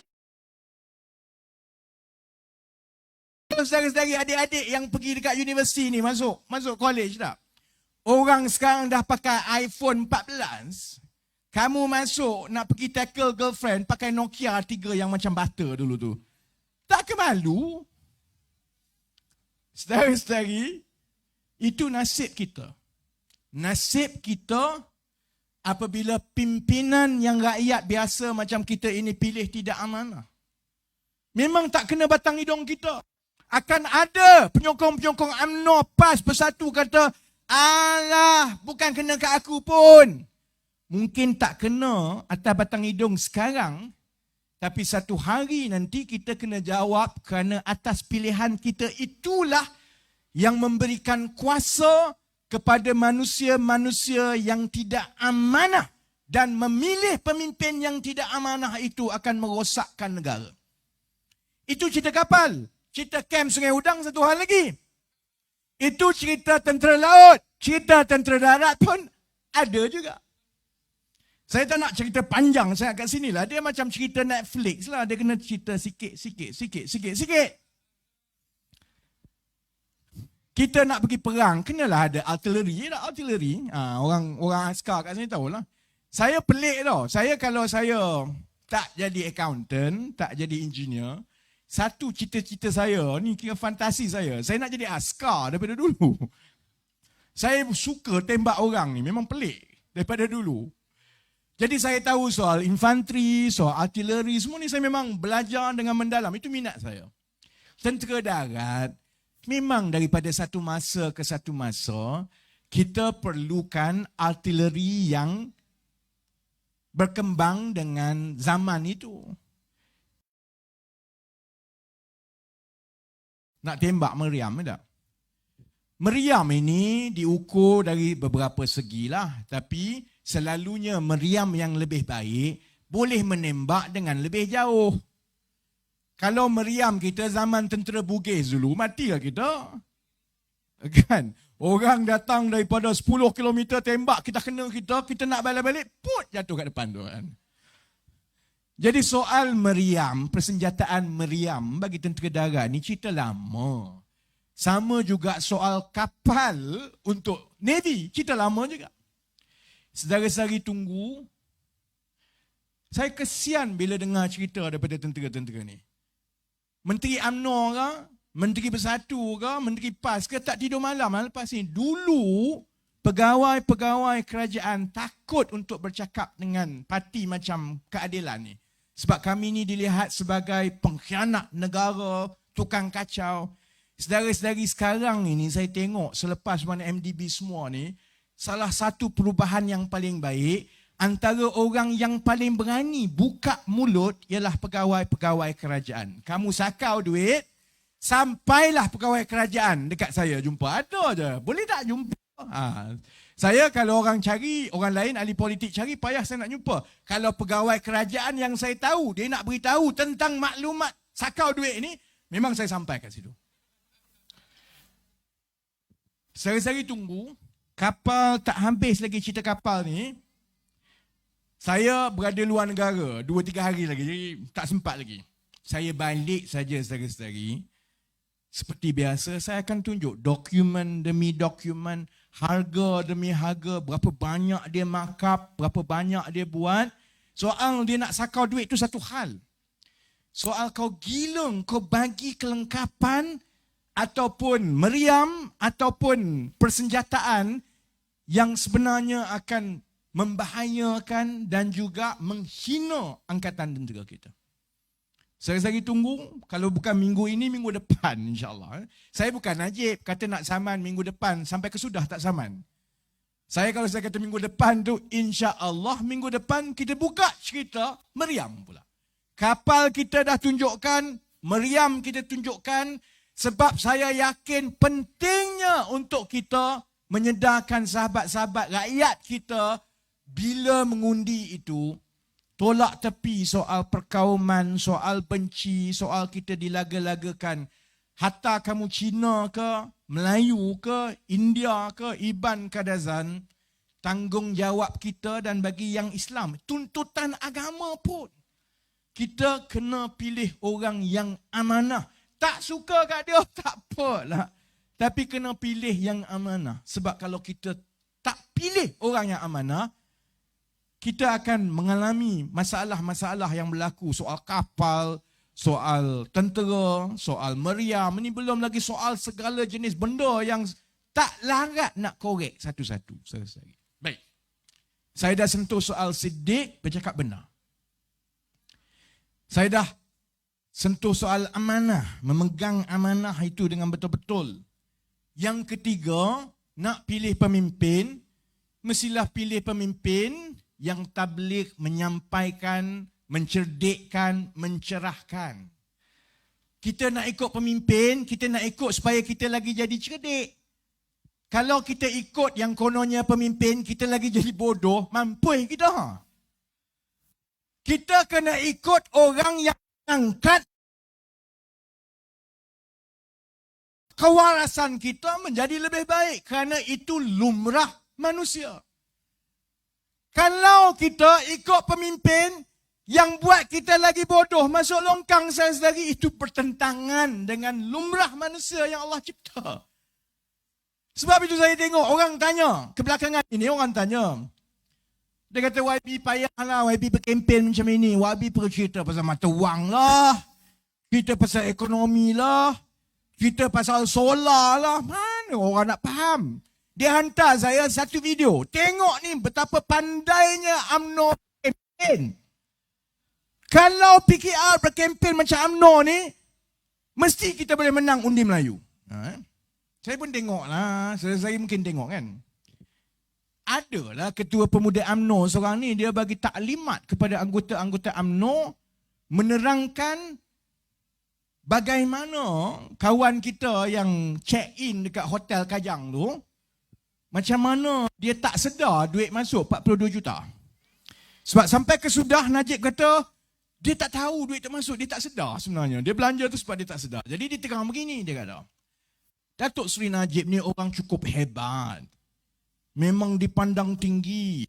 Saudara-saudari, adik-adik yang pergi dekat universiti ni masuk college tak? Orang sekarang dah pakai iPhone 14. Kamu masuk nak pergi tackle girlfriend pakai Nokia 3 yang macam butter dulu tu. Tak ke malu? Saudara-saudari, itu nasib kita. Nasib kita apabila pimpinan yang rakyat biasa macam kita ini pilih tidak amanah. Memang tak kena batang hidung kita. Akan ada penyokong-penyokong UMNO, PAS, Bersatu kata, alah, bukan kena ke aku pun. Mungkin tak kena atas batang hidung sekarang, tapi satu hari nanti kita kena jawab kerana atas pilihan kita itulah yang memberikan kuasa kepada manusia-manusia yang tidak amanah. Dan memilih pemimpin yang tidak amanah itu akan merosakkan negara. Itu cerita kapal. Cerita kem Sungai Udang satu hal lagi. Itu cerita tentera laut. Cerita tentera darat pun ada juga. Saya tak nak cerita panjang saya kat sini lah. Dia macam cerita Netflix lah. Dia kena cerita sikit. Kita nak pergi perang, kenalah ada artileri. Orang askar kat sini tahulah. Saya pelik tau. Kalau saya tak jadi accountant, tak jadi engineer, satu cita-cita saya, ni kira fantasi saya nak jadi askar daripada dulu. Saya suka tembak orang ni, memang pelik daripada dulu. Jadi saya tahu soal infanteri, soal artileri, semua ni saya memang belajar dengan mendalam. Itu minat saya. Tentera darat, memang daripada satu masa ke satu masa, kita perlukan artileri yang berkembang dengan zaman itu. Nak tembak meriam tak? Meriam ini diukur dari beberapa segi lah. Tapi selalunya meriam yang lebih baik boleh menembak dengan lebih jauh. Kalau meriam kita zaman tentera Bugis dulu, matilah kita. Kan? Orang datang daripada 10 km tembak, kita kena kita nak balik-balik, put jatuh kat depan tu kan. Jadi soal meriam, persenjataan meriam bagi tentera darat ni cerita lama. Sama juga soal kapal untuk Navy, cerita lama juga. Saudara-saudari tunggu. Saya kesian bila dengar cerita daripada tentera-tentera ni. Menteri UMNO ke, Menteri Bersatu ke, Menteri PAS ke tak tidur malam lepas ni. Dulu pegawai-pegawai kerajaan takut untuk bercakap dengan parti macam Keadilan ni. Sebab kami ni dilihat sebagai pengkhianat negara, tukang kacau. Saudara-saudari sekarang ini saya tengok selepas mana MDB semua ni, salah satu perubahan yang paling baik, antara orang yang paling berani buka mulut ialah pegawai-pegawai kerajaan. Kamu sakau duit, sampailah pegawai kerajaan dekat saya jumpa. Ada je. Boleh tak jumpa? Saya kalau orang cari, orang lain ahli politik cari, payah saya nak jumpa. Kalau pegawai kerajaan yang saya tahu, dia nak beritahu tentang maklumat sakau duit ni, memang saya sampai kat situ. Sehari-hari tunggu, kapal tak habis lagi cerita kapal ni. Saya berada luar negara 2-3 hari lagi, jadi tak sempat lagi. Saya balik saja sehari-hari. Seperti biasa, saya akan tunjuk dokumen demi dokumen, harga demi harga, berapa banyak dia markup, berapa banyak dia buat. Soal dia nak sakau duit tu satu hal. Soal kau gila, kau bagi kelengkapan ataupun meriam ataupun persenjataan yang sebenarnya akan membahayakan dan juga menghina angkatan tentera kita. Saya tunggu, kalau bukan minggu ini, minggu depan insyaAllah. Saya bukan Najib, kata nak saman minggu depan, sampai kesudah tak saman. Kalau saya kata minggu depan tu, insyaAllah minggu depan kita buka cerita meriam pula. Kapal kita dah tunjukkan, meriam kita tunjukkan, sebab saya yakin pentingnya untuk kita menyedarkan sahabat-sahabat rakyat kita bila mengundi itu, tolak tepi soal perkauman, soal benci, soal kita dilaga-lagakan. Hatta kamu Cina ke, Melayu ke, India ke, Iban Kadazan, tanggungjawab kita dan bagi yang Islam, tuntutan agama pun. Kita kena pilih orang yang amanah. Tak suka kat dia, tak apalah. Tapi kena pilih yang amanah. Sebab kalau kita tak pilih orang yang amanah, kita akan mengalami masalah-masalah yang berlaku. Soal kapal, soal tentera, soal meriam. Ini belum lagi soal segala jenis benda yang tak larat nak korek satu-satu. Baik. Saya dah sentuh soal Siddiq, bercakap benar. Saya dah sentuh soal amanah, memegang amanah itu dengan betul-betul. Yang ketiga, nak pilih pemimpin, mestilah pilih pemimpin yang tabligh, menyampaikan, mencerdikkan, mencerahkan. Kita nak ikut pemimpin, kita nak ikut supaya kita lagi jadi cerdik. Kalau kita ikut yang kononnya pemimpin, kita lagi jadi bodoh, mampu kita. Kita kena ikut orang yang angkat kewarasan kita menjadi lebih baik. Kerana itu lumrah manusia. Kalau kita ikut pemimpin yang buat kita lagi bodoh, masuk longkang saya sendiri, itu bertentangan dengan lumrah manusia yang Allah cipta. Sebab itu saya tengok orang tanya, kebelakangan ini orang tanya. Dia kata YB payahlah, YB berkempen macam ini. YB perlu cerita pasal mata wang lah. Cerita pasal ekonomi lah. Cerita pasal solar lah. Mana orang nak faham? Dia hantar saya satu video. Tengok ni betapa pandainya UMNO berkempen. Kalau PKR berkempen macam UMNO ni, mesti kita boleh menang undi Melayu. Saya pun tengok lah. Saya mungkin tengok kan. Adalah ketua pemuda UMNO seorang ni, dia bagi taklimat kepada anggota-anggota UMNO menerangkan bagaimana kawan kita yang check in dekat Hotel Kajang tu, macam mana dia tak sedar duit masuk 42 juta. Sebab sampai kesudah Najib kata, dia tak tahu duit tak masuk, dia tak sedar sebenarnya. Dia belanja tu sebab dia tak sedar. Jadi dia terang begini, dia kata, Datuk Seri Najib ni orang cukup hebat. Memang dipandang tinggi.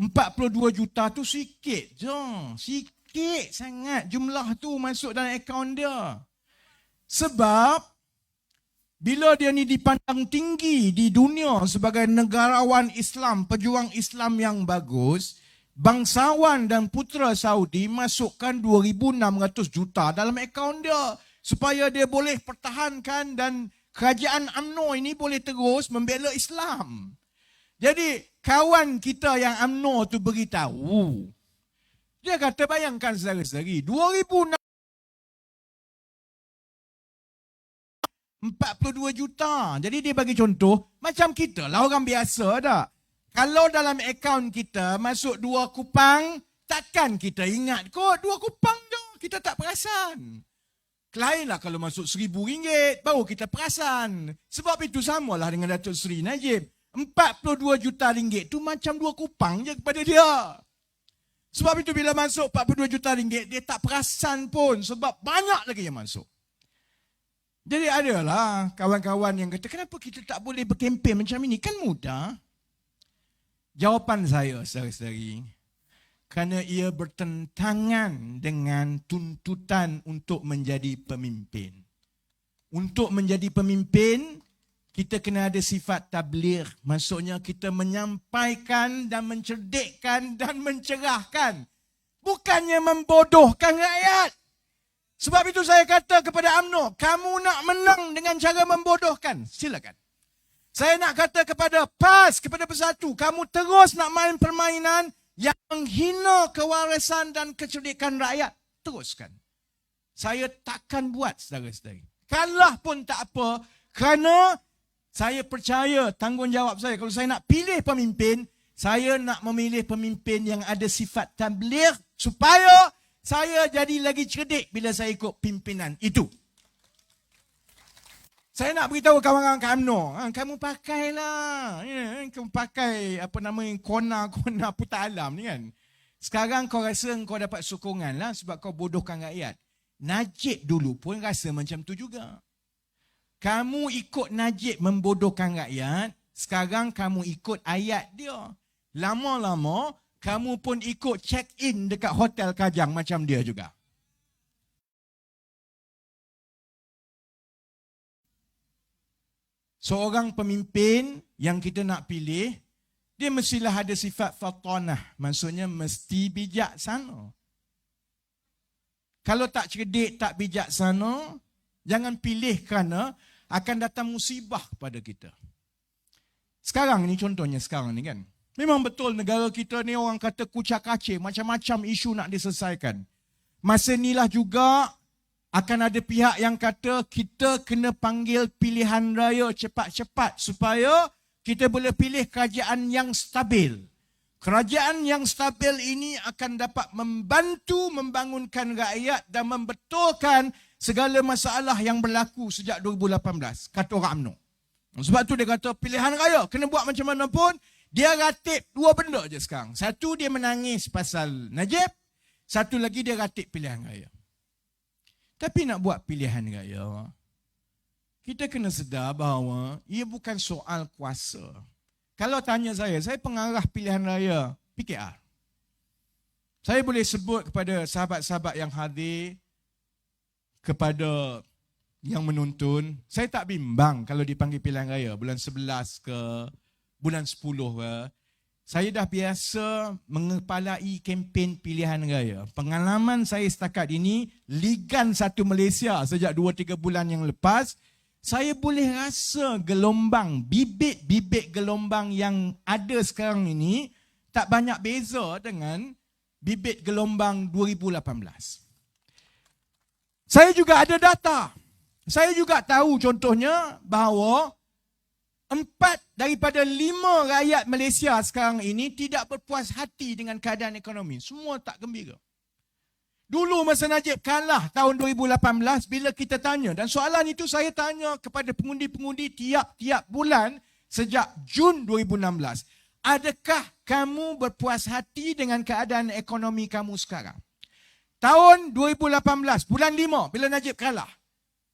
42 juta tu sikit je. Sikit sangat jumlah tu masuk dalam akaun dia. Sebab bila dia ni dipandang tinggi di dunia sebagai negarawan Islam, pejuang Islam yang bagus, bangsawan dan putera Saudi masukkan 2,600 juta dalam akaun dia supaya dia boleh pertahankan dan kerajaan UMNO ini boleh terus membela Islam. Jadi kawan kita yang UMNO tu beritahu. Dia kata bayangkan saudara-saudari, 2006 42 juta. Jadi dia bagi contoh, macam kita lah orang biasa dah. Kalau dalam akaun kita masuk 2 kupang, takkan kita ingat kot 2 kupang je. Kita tak perasan. Lainlah kalau masuk RM1,000, baru kita perasan. Sebab itu samalah dengan Datuk Seri Najib. 42 juta ringgit tu macam 2 kupang je kepada dia. Sebab itu bila masuk 42 juta ringgit, dia tak perasan pun sebab banyak lagi yang masuk. Jadi adalah kawan-kawan yang kata, kenapa kita tak boleh berkempen macam ini? Kan mudah. Jawapan saya, saudara-saudari, kerana ia bertentangan dengan tuntutan untuk menjadi pemimpin. Untuk menjadi pemimpin, kita kena ada sifat tabligh. Maksudnya kita menyampaikan dan mencerdikkan dan mencerahkan. Bukannya membodohkan rakyat. Sebab itu saya kata kepada UMNO, kamu nak menang dengan cara membodohkan, silakan. Saya nak kata kepada PAS, kepada Bersatu, kamu terus nak main permainan yang menghina kewarisan dan kecerdikan rakyat, teruskan. Saya takkan buat, saudara-saudari. Kalah pun tak apa, kerana saya percaya tanggungjawab saya. Kalau saya nak pilih pemimpin, saya nak memilih pemimpin yang ada sifat tabligh supaya saya jadi lagi cerdik bila saya ikut pimpinan itu. Saya nak beritahu kawan-kawan UMNO, kamu pakailah, kamu pakai kona putar alam ni kan. Sekarang kau rasa kau dapat sokongan lah sebab kau bodohkan rakyat. Najib dulu pun rasa macam tu juga. Kamu ikut Najib membodohkan rakyat, sekarang kamu ikut ayat dia. Lama-lama, kamu pun ikut check-in dekat Hotel Kajang macam dia juga. Seorang pemimpin yang kita nak pilih, dia mestilah ada sifat fatanah. Maksudnya mesti bijaksana. Kalau tak cerdik, tak bijaksana, jangan pilih kerana akan datang musibah kepada kita. Sekarang ni contohnya sekarang ni kan. Memang betul negara kita ni orang kata kucak-kacir, macam-macam isu nak diselesaikan. Masa inilah juga akan ada pihak yang kata kita kena panggil pilihan raya cepat-cepat supaya kita boleh pilih kerajaan yang stabil. Kerajaan yang stabil ini akan dapat membantu membangunkan rakyat dan membetulkan segala masalah yang berlaku sejak 2018, kata orang UMNO. Sebab tu dia kata pilihan raya kena buat macam mana pun. Dia ratib 2 benda je sekarang. Satu dia menangis pasal Najib, satu lagi dia ratib pilihan raya. Tapi nak buat pilihan raya, kita kena sedar bahawa ia bukan soal kuasa. Kalau tanya saya pengarah pilihan raya PKR. Saya boleh sebut kepada sahabat-sahabat yang hadir, kepada yang menonton, saya tak bimbang kalau dipanggil pilihan raya bulan 11 ke bulan 10 ke. Saya dah biasa mengepalai kempen pilihan raya. Pengalaman saya setakat ini, Ligan 1 Malaysia sejak 2-3 bulan yang lepas, saya boleh rasa gelombang, bibit-bibit gelombang yang ada sekarang ini tak banyak beza dengan bibit gelombang 2018. Saya juga ada data. Saya juga tahu contohnya bahawa 4 daripada 5 rakyat Malaysia sekarang ini tidak berpuas hati dengan keadaan ekonomi. Semua tak gembira. Dulu masa Najib kalah tahun 2018, bila kita tanya, dan soalan itu saya tanya kepada pengundi-pengundi tiap-tiap bulan sejak Jun 2016. Adakah kamu berpuas hati dengan keadaan ekonomi kamu sekarang? Tahun 2018, bulan 5, bila Najib kalah,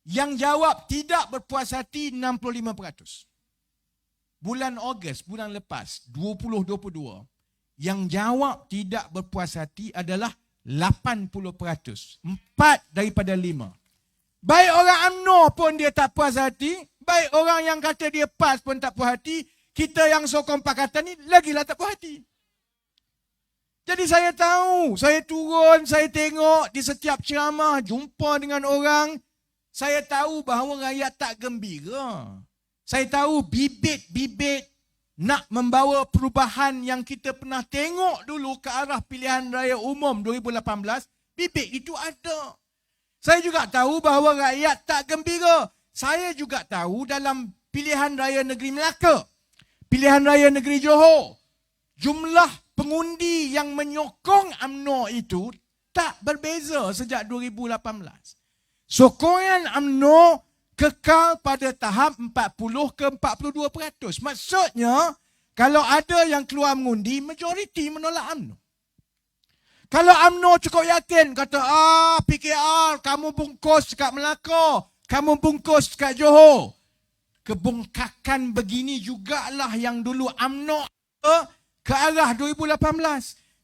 yang jawab tidak berpuas hati 65%. Bulan Ogos, bulan lepas, 2022, yang jawab tidak berpuas hati adalah 80%. 4 daripada 5. Baik orang UMNO pun dia tak puas hati, baik orang yang kata dia PAS pun tak puas hati, kita yang sokong Pakatan ni lagilah tak puas hati. Jadi saya tahu, saya turun, saya tengok di setiap ceramah, jumpa dengan orang, saya tahu bahawa rakyat tak gembira. Saya tahu bibit-bibit nak membawa perubahan yang kita pernah tengok dulu ke arah pilihan raya umum 2018, bibit itu ada. Saya juga tahu bahawa rakyat tak gembira. saya juga tahu dalam pilihan raya negeri Melaka, pilihan raya negeri Johor, jumlah pengundi yang menyokong UMNO itu tak berbeza sejak 2018. Sokongan UMNO kekal pada tahap 40 ke 42%. Maksudnya, kalau ada yang keluar mengundi, majoriti menolak UMNO. Kalau UMNO cukup yakin, kata, PKR, kamu bungkus dekat Melaka, kamu bungkus dekat Johor. Kebongkakan begini jugalah yang dulu UMNO ke arah 2018.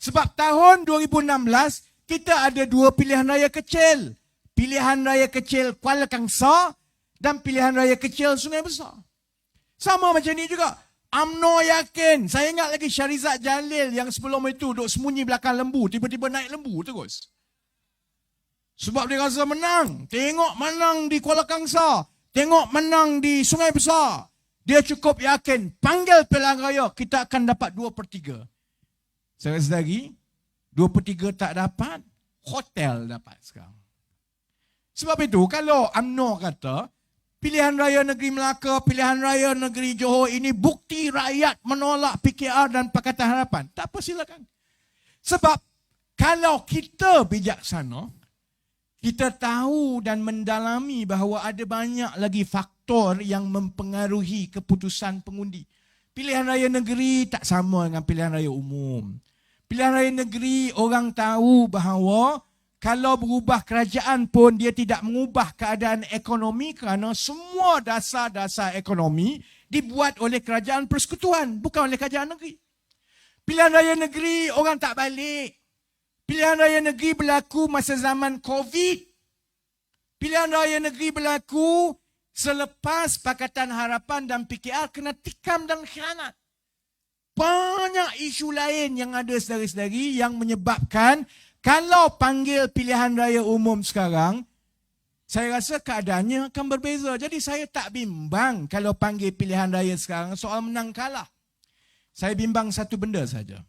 Sebab tahun 2016, kita ada dua pilihan raya kecil. Pilihan raya kecil Kuala Kangsar dan pilihan raya kecil Sungai Besar. Sama macam ni juga. UMNO yakin. Saya ingat lagi Syarizat Jalil yang sebelum itu duduk sembunyi belakang lembu. Tiba-tiba naik lembu terus. Sebab dia rasa menang. Tengok menang di Kuala Kangsar. Tengok menang di Sungai Besar. Dia cukup yakin. Panggil pilihan raya. Kita akan dapat 2/3. Saya rasa lagi. 2/3 tak dapat. Hotel dapat sekarang. Sebab itu kalau UMNO kata, pilihan raya negeri Melaka, pilihan raya negeri Johor ini bukti rakyat menolak PKR dan Pakatan Harapan. Tak apa, silakan. Sebab kalau kita bijaksana, kita tahu dan mendalami bahawa ada banyak lagi faktor yang mempengaruhi keputusan pengundi. Pilihan raya negeri tak sama dengan pilihan raya umum. Pilihan raya negeri orang tahu bahawa kalau berubah kerajaan pun dia tidak mengubah keadaan ekonomi kerana semua dasar-dasar ekonomi dibuat oleh kerajaan persekutuan, bukan oleh kerajaan negeri. Pilihan raya negeri orang tak balik. Pilihan raya negeri berlaku masa zaman COVID. Pilihan raya negeri berlaku selepas Pakatan Harapan dan PKR kena tikam dan khianat. Banyak isu lain yang ada saudara-saudari yang menyebabkan kalau panggil pilihan raya umum sekarang, saya rasa keadaannya akan berbeza. Jadi saya tak bimbang kalau panggil pilihan raya sekarang soal menang kalah. Saya bimbang satu benda saja.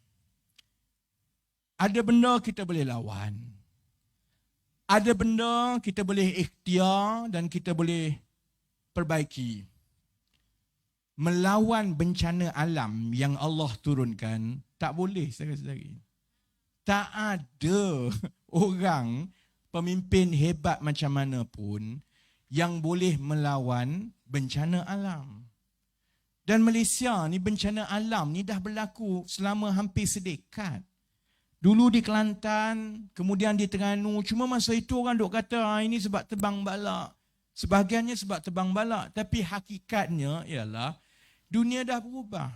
Ada benda kita boleh lawan. Ada benda kita boleh ikhtiar dan kita boleh perbaiki. Melawan bencana alam yang Allah turunkan, tak boleh saudara-saudari. Tak ada orang pemimpin hebat macam mana pun yang boleh melawan bencana alam. Dan Malaysia ni bencana alam ni dah berlaku selama hampir sedekad. Dulu di Kelantan, kemudian di Terengganu. Cuma masa itu orang duk kata ini sebab tebang balak. Sebahagiannya sebab tebang balak. Tapi hakikatnya ialah dunia dah berubah.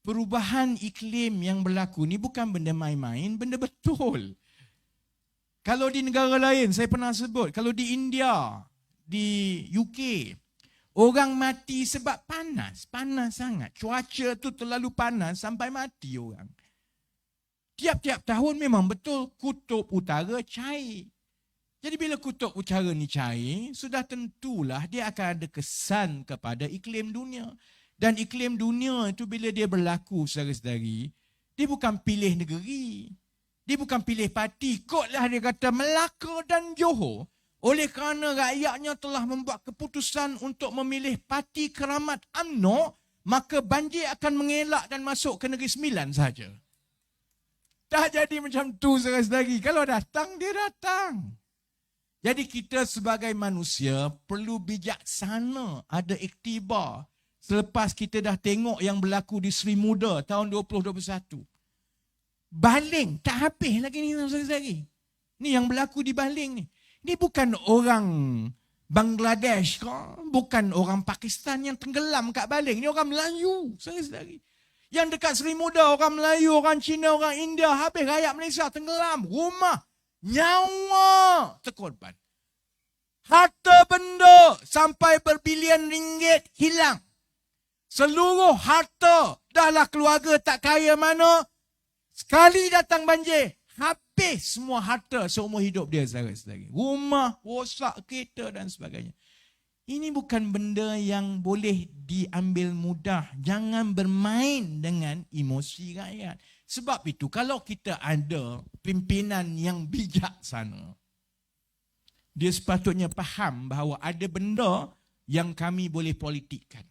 Perubahan iklim yang berlaku ni bukan benda main-main, benda betul. Kalau di negara lain, saya pernah sebut, kalau di India, di UK, orang mati sebab panas sangat. Cuaca tu terlalu panas sampai mati orang. Tiap-tiap tahun memang betul kutub utara cair. Jadi bila kutub utara ni cair, sudah tentulah dia akan ada kesan kepada iklim dunia. Dan iklim dunia itu bila dia berlaku saudara-saudari, dia bukan pilih negeri. Dia bukan pilih parti. Kotlah dia kata Melaka dan Johor. Oleh kerana rakyatnya telah membuat keputusan untuk memilih parti keramat UMNO, maka banjir akan mengelak dan masuk ke Negeri Sembilan saja. Tak jadi macam tu saudara-saudari. Kalau datang, dia datang. Jadi kita sebagai manusia perlu bijaksana, ada iktibar. Selepas kita dah tengok yang berlaku di Sri Muda tahun 2021. Baling, tak habis lagi ni saudara-saudari. Ni yang berlaku di Baling ni. Ni bukan orang Bangladesh ke? Bukan orang Pakistan yang tenggelam kat Baling. Ni orang Melayu saudara-saudari. Yang dekat Sri Muda, orang Melayu, orang Cina, orang India, habis rakyat Malaysia tenggelam. Rumah, nyawa terkorban. Harta benda sampai berbilion ringgit hilang. Seluruh harta, dahlah keluarga tak kaya mana, sekali datang banjir, habis semua harta seumur hidup dia saudara-saudari. Rumah, rosak, kereta dan sebagainya. Ini bukan benda yang boleh diambil mudah. Jangan bermain dengan emosi rakyat. Sebab itu kalau kita ada pimpinan yang bijaksana, dia sepatutnya faham bahawa ada benda yang kami boleh politikkan.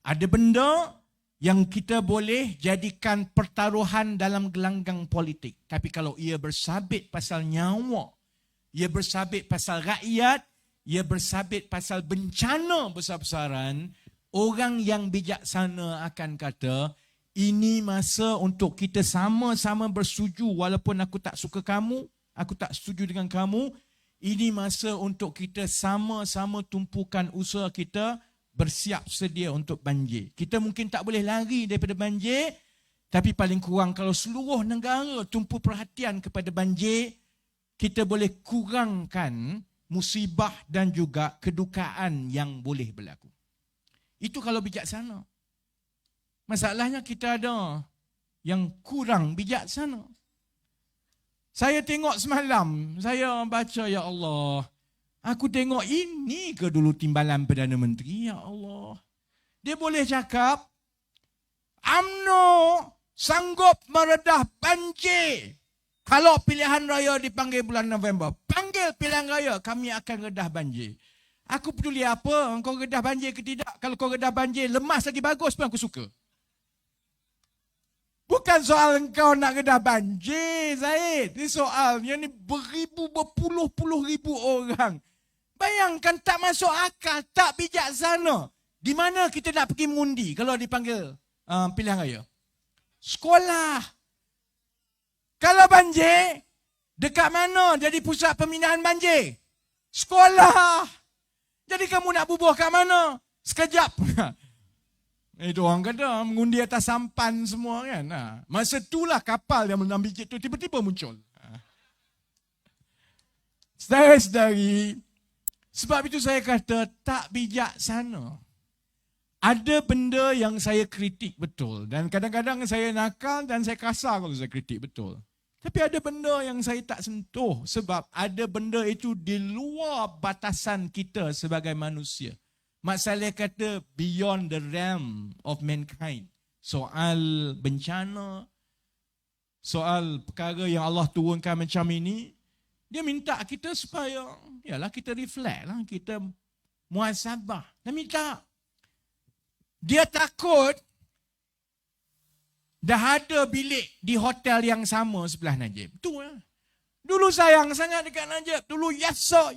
Ada benda yang kita boleh jadikan pertaruhan dalam gelanggang politik. Tapi kalau ia bersabit pasal nyawa, ia bersabit pasal rakyat, ia bersabit pasal bencana besar-besaran, orang yang bijaksana akan kata, ini masa untuk kita sama-sama bersetuju walaupun aku tak suka kamu, aku tak setuju dengan kamu. Ini masa untuk kita sama-sama tumpukan usaha kita bersiap sedia untuk banjir. Kita mungkin tak boleh lari daripada banjir, tapi paling kurang kalau seluruh negara tumpu perhatian kepada banjir, kita boleh kurangkan musibah dan juga kedukaan yang boleh berlaku. Itu kalau bijaksana. Masalahnya kita ada yang kurang bijaksana. Saya tengok semalam, saya baca, ya Allah, aku tengok ini ke dulu timbalan Perdana Menteri, ya Allah. Dia boleh cakap, UMNO sanggup meredah banjir. Kalau pilihan raya dipanggil bulan November, panggil pilihan raya, kami akan redah banjir. Aku peduli apa, kau redah banjir ke tidak. Kalau kau redah banjir, lemas lagi bagus pun aku suka. Bukan soal engkau nak redah banjir, Zaid. Ini soalnya ni berpuluh-puluh ribu orang. Bayangkan tak masuk akal, tak bijaksana. Di mana kita nak pergi mengundi kalau dipanggil pilihan raya? Sekolah. Kalau banjir, dekat mana jadi pusat pembinaan banjir? Sekolah. Jadi kamu nak bubuh kat mana? Sekejap. Itu orang kata mengundi atas sampan semua kan. Masa itulah kapal yang mengambil jet tu tiba-tiba muncul. Saudara-saudari, sebab itu saya kata tak bijaksana. Ada benda yang saya kritik betul. Dan kadang-kadang saya nakal dan saya kasar kalau saya kritik betul. Tapi ada benda yang saya tak sentuh. Sebab ada benda itu di luar batasan kita sebagai manusia. Mak Saleh kata beyond the realm of mankind. Soal bencana, soal perkara yang Allah turunkan macam ini, dia minta kita supaya, yalah kita reflect lah, kita muhasabah. Dia minta. Dia takut dah ada bilik di hotel yang sama sebelah Najib. Itu lah. Dulu sayang sangat dekat Najib. Dulu yasa.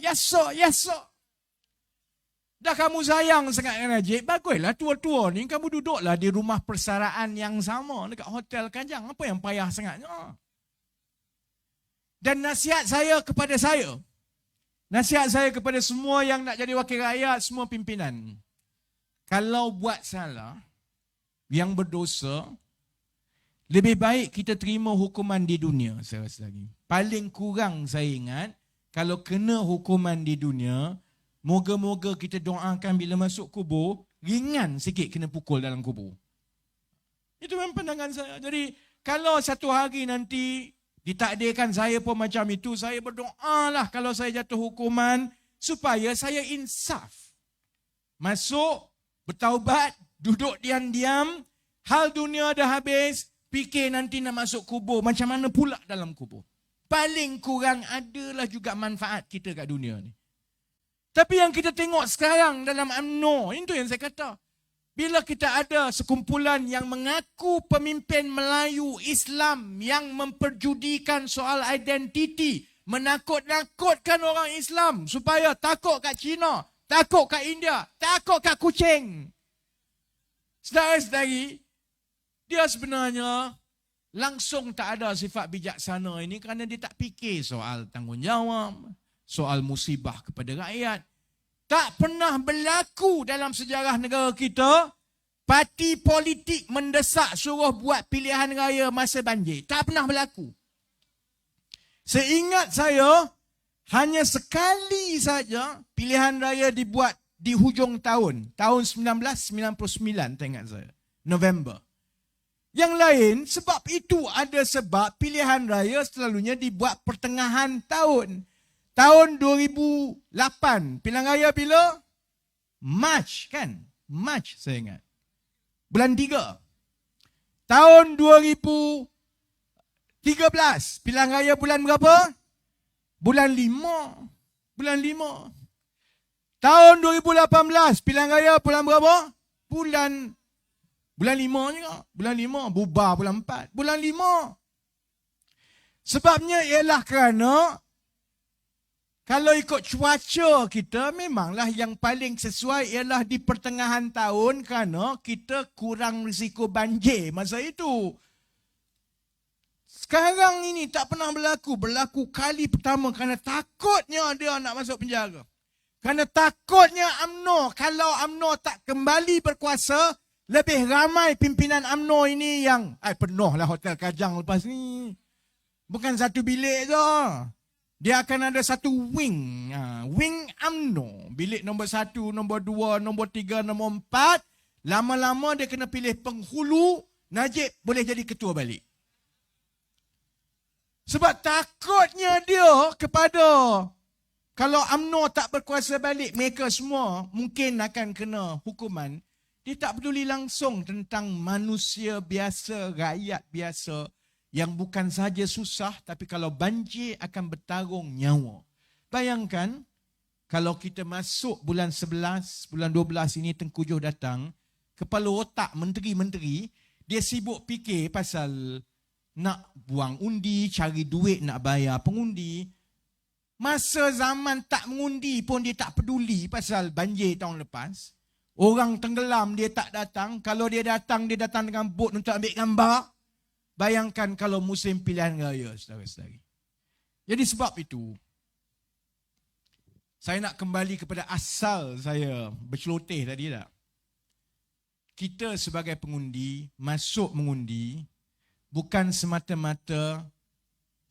Dah kamu sayang sangat dengan Najib, baguslah tua-tua ni kamu duduklah di rumah persaraan yang sama dekat hotel Kajang. Apa yang payah sangatnya? Dan nasihat saya kepada semua yang nak jadi wakil rakyat, semua pimpinan. Kalau buat salah, yang berdosa, lebih baik kita terima hukuman di dunia. Saya rasa lagi. Paling kurang saya ingat, kalau kena hukuman di dunia, moga-moga kita doakan bila masuk kubur, ringan sikit kena pukul dalam kubur. Itu memang pandangan saya. Jadi, kalau satu hari nanti ditakdirkan saya pun macam itu, saya berdoalah kalau saya jatuh hukuman, supaya saya insaf. Masuk, bertaubat, duduk diam-diam, hal dunia dah habis, fikir nanti nak masuk kubur, macam mana pula dalam kubur. Paling kurang adalah juga manfaat kita kat dunia ni. Tapi yang kita tengok sekarang dalam UMNO, itu yang saya kata. Bila kita ada sekumpulan yang mengaku pemimpin Melayu Islam yang memperjudikan soal identiti, menakut-nakutkan orang Islam supaya takut kat China, takut kat India, takut kat kucing. Saudara-saudari, dia sebenarnya langsung tak ada sifat bijaksana ini kerana dia tak fikir soal tanggungjawab, soal musibah kepada rakyat. Tak pernah berlaku dalam sejarah negara kita, parti politik mendesak suruh buat pilihan raya masa banjir. Tak pernah berlaku. Seingat saya, hanya sekali saja pilihan raya dibuat di hujung tahun 1999, tak ingat saya. November. Yang lain, sebab itu ada sebab pilihan raya selalunya dibuat pertengahan tahun. Tahun 2008, pilihan raya bila? Mac kan? Mac saya ingat. Bulan 3. Tahun 2013, pilihan raya bulan berapa? Bulan 5. Bulan 5. Tahun 2018, pilihan raya bulan berapa? Bulan 5 juga. Bulan 5, bubar bulan 4. Bulan 5. Sebabnya ialah kerana kalau ikut cuaca kita, memanglah yang paling sesuai ialah di pertengahan tahun kerana kita kurang risiko banjir masa itu. Sekarang ini tak pernah berlaku. Berlaku kali pertama kerana takutnya dia nak masuk penjara. Kerana takutnya UMNO, kalau UMNO tak kembali berkuasa, lebih ramai pimpinan UMNO ini yang penuh lah Hotel Kajang lepas ni. Bukan satu bilik je. Dia akan ada satu wing. Wing UMNO. Bilik nombor 1, nombor 2, nombor 3, nombor 4. Lama-lama dia kena pilih penghulu. Najib boleh jadi ketua balik. Sebab takutnya dia kepada, kalau UMNO tak berkuasa balik, mereka semua mungkin akan kena hukuman. Dia tak peduli langsung tentang manusia biasa, rakyat biasa yang bukan sahaja susah, tapi kalau banjir akan bertarung nyawa. Bayangkan, kalau kita masuk bulan 11, bulan 12 ini Tengku Juh datang, kepala otak menteri-menteri, dia sibuk fikir pasal nak buang undi, cari duit nak bayar pengundi. Masa zaman tak mengundi pun dia tak peduli pasal banjir tahun lepas. Orang tenggelam dia tak datang. Kalau dia datang dengan bot untuk ambil gambar. Bayangkan kalau musim pilihan raya, saudara-saudari. Jadi sebab itu, saya nak kembali kepada asal saya berceloteh tadi tak. Kita sebagai pengundi, masuk mengundi, bukan semata-mata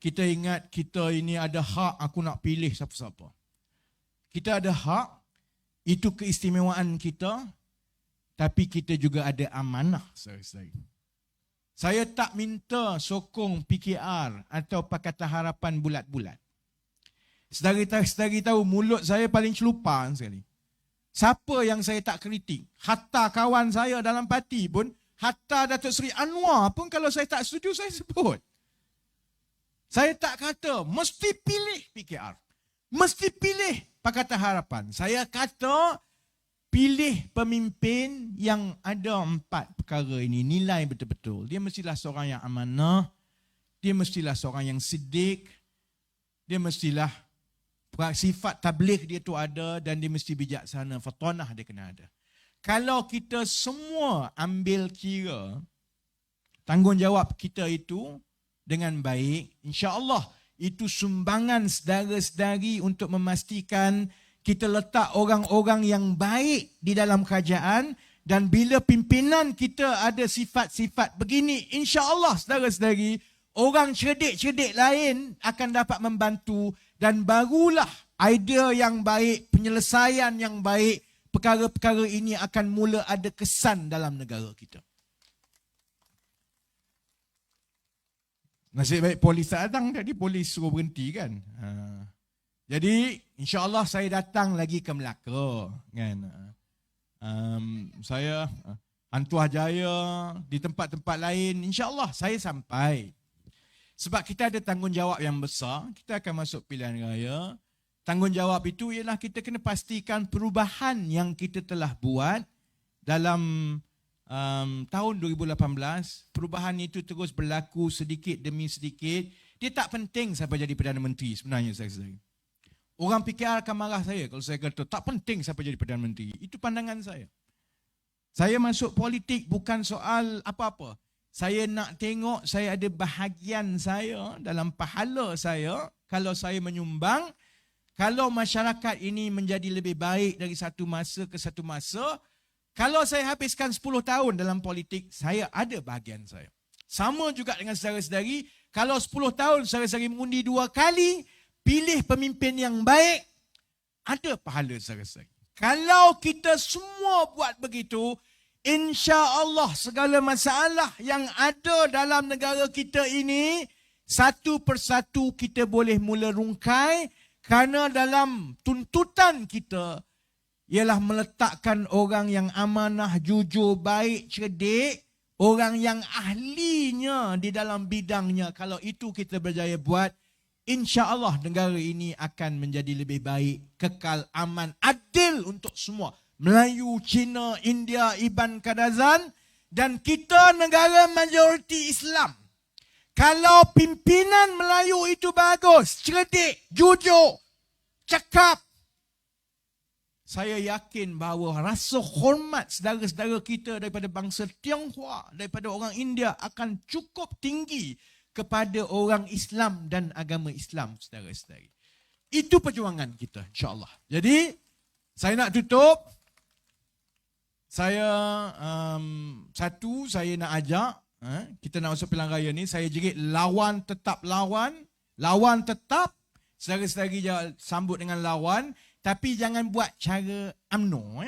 kita ingat kita ini ada hak aku nak pilih siapa-siapa. Kita ada hak, itu keistimewaan kita, tapi kita juga ada amanah, saudara-saudari. Saya tak minta sokong PKR atau Pakatan Harapan bulat-bulat. Saudari-saudari tahu mulut saya paling celupar sekali. Siapa yang saya tak kritik? Hatta kawan saya dalam parti pun, hatta Datuk Seri Anwar pun kalau saya tak setuju saya sebut. Saya tak kata mesti pilih PKR. Mesti pilih Pakatan Harapan. Saya kata pilih pemimpin yang ada 4 perkara ini. Nilai betul-betul. Dia mestilah seorang yang amanah. Dia mestilah seorang yang sidik. Dia mestilah sifat tabligh dia tu ada dan dia mesti bijaksana. Fatonah dia kena ada. Kalau kita semua ambil kira tanggungjawab kita itu dengan baik, insya-Allah itu sumbangan saudara-saudari untuk memastikan kita letak orang-orang yang baik di dalam kerajaan, dan bila pimpinan kita ada sifat-sifat begini, insya-Allah saudara-saudari, orang cerdik-cerdik lain akan dapat membantu dan barulah idea yang baik, penyelesaian yang baik, perkara-perkara ini akan mula ada kesan dalam negara kita. Nasib baik polis tak datang, tadi polis suruh berhenti kan. Jadi insya-Allah saya datang lagi ke Melaka kan. Saya Antuah Jaya di tempat-tempat lain, insya-Allah saya sampai. Sebab kita ada tanggungjawab yang besar, kita akan masuk pilihan raya. Tanggungjawab itu ialah kita kena pastikan perubahan yang kita telah buat dalam tahun 2018, perubahan itu terus berlaku sedikit demi sedikit. Dia tak penting siapa jadi Perdana Menteri sebenarnya, saudara-saudari. Orang PKR akan marah saya kalau saya kata tak penting siapa jadi Perdana Menteri. Itu pandangan saya. Saya masuk politik bukan soal apa-apa. Saya nak tengok saya ada bahagian saya dalam pahala saya kalau saya menyumbang. Kalau masyarakat ini menjadi lebih baik dari satu masa ke satu masa, kalau saya habiskan 10 tahun dalam politik, saya ada bahagian saya. Sama juga dengan saudara-saudari, kalau 10 tahun saudara-saudari mengundi 2 kali, pilih pemimpin yang baik, ada pahala saudara-saudari. Kalau kita semua buat begitu, insya-Allah segala masalah yang ada dalam negara kita ini, satu persatu kita boleh mula rungkai, kerana dalam tuntutan kita ialah meletakkan orang yang amanah, jujur, baik, cerdik, orang yang ahlinya di dalam bidangnya. Kalau itu kita berjaya buat, insya-Allah negara ini akan menjadi lebih baik, kekal, aman, adil untuk semua. Melayu, Cina, India, Iban Kadazan, dan kita negara majoriti Islam. Kalau pimpinan Melayu itu bagus, cerdik, jujur, cakap, saya yakin bahawa rasa hormat saudara-saudara kita daripada bangsa Tionghoa, daripada orang India akan cukup tinggi kepada orang Islam dan agama Islam, saudara-saudari. Itu perjuangan kita, insya-Allah. Jadi, saya nak tutup. Saya saya nak ajak, kita nak masuk pilihan raya ni, saya jerit lawan tetap lawan, lawan tetap, saudara-saudari sambut dengan lawan, tapi jangan buat cara UMNO.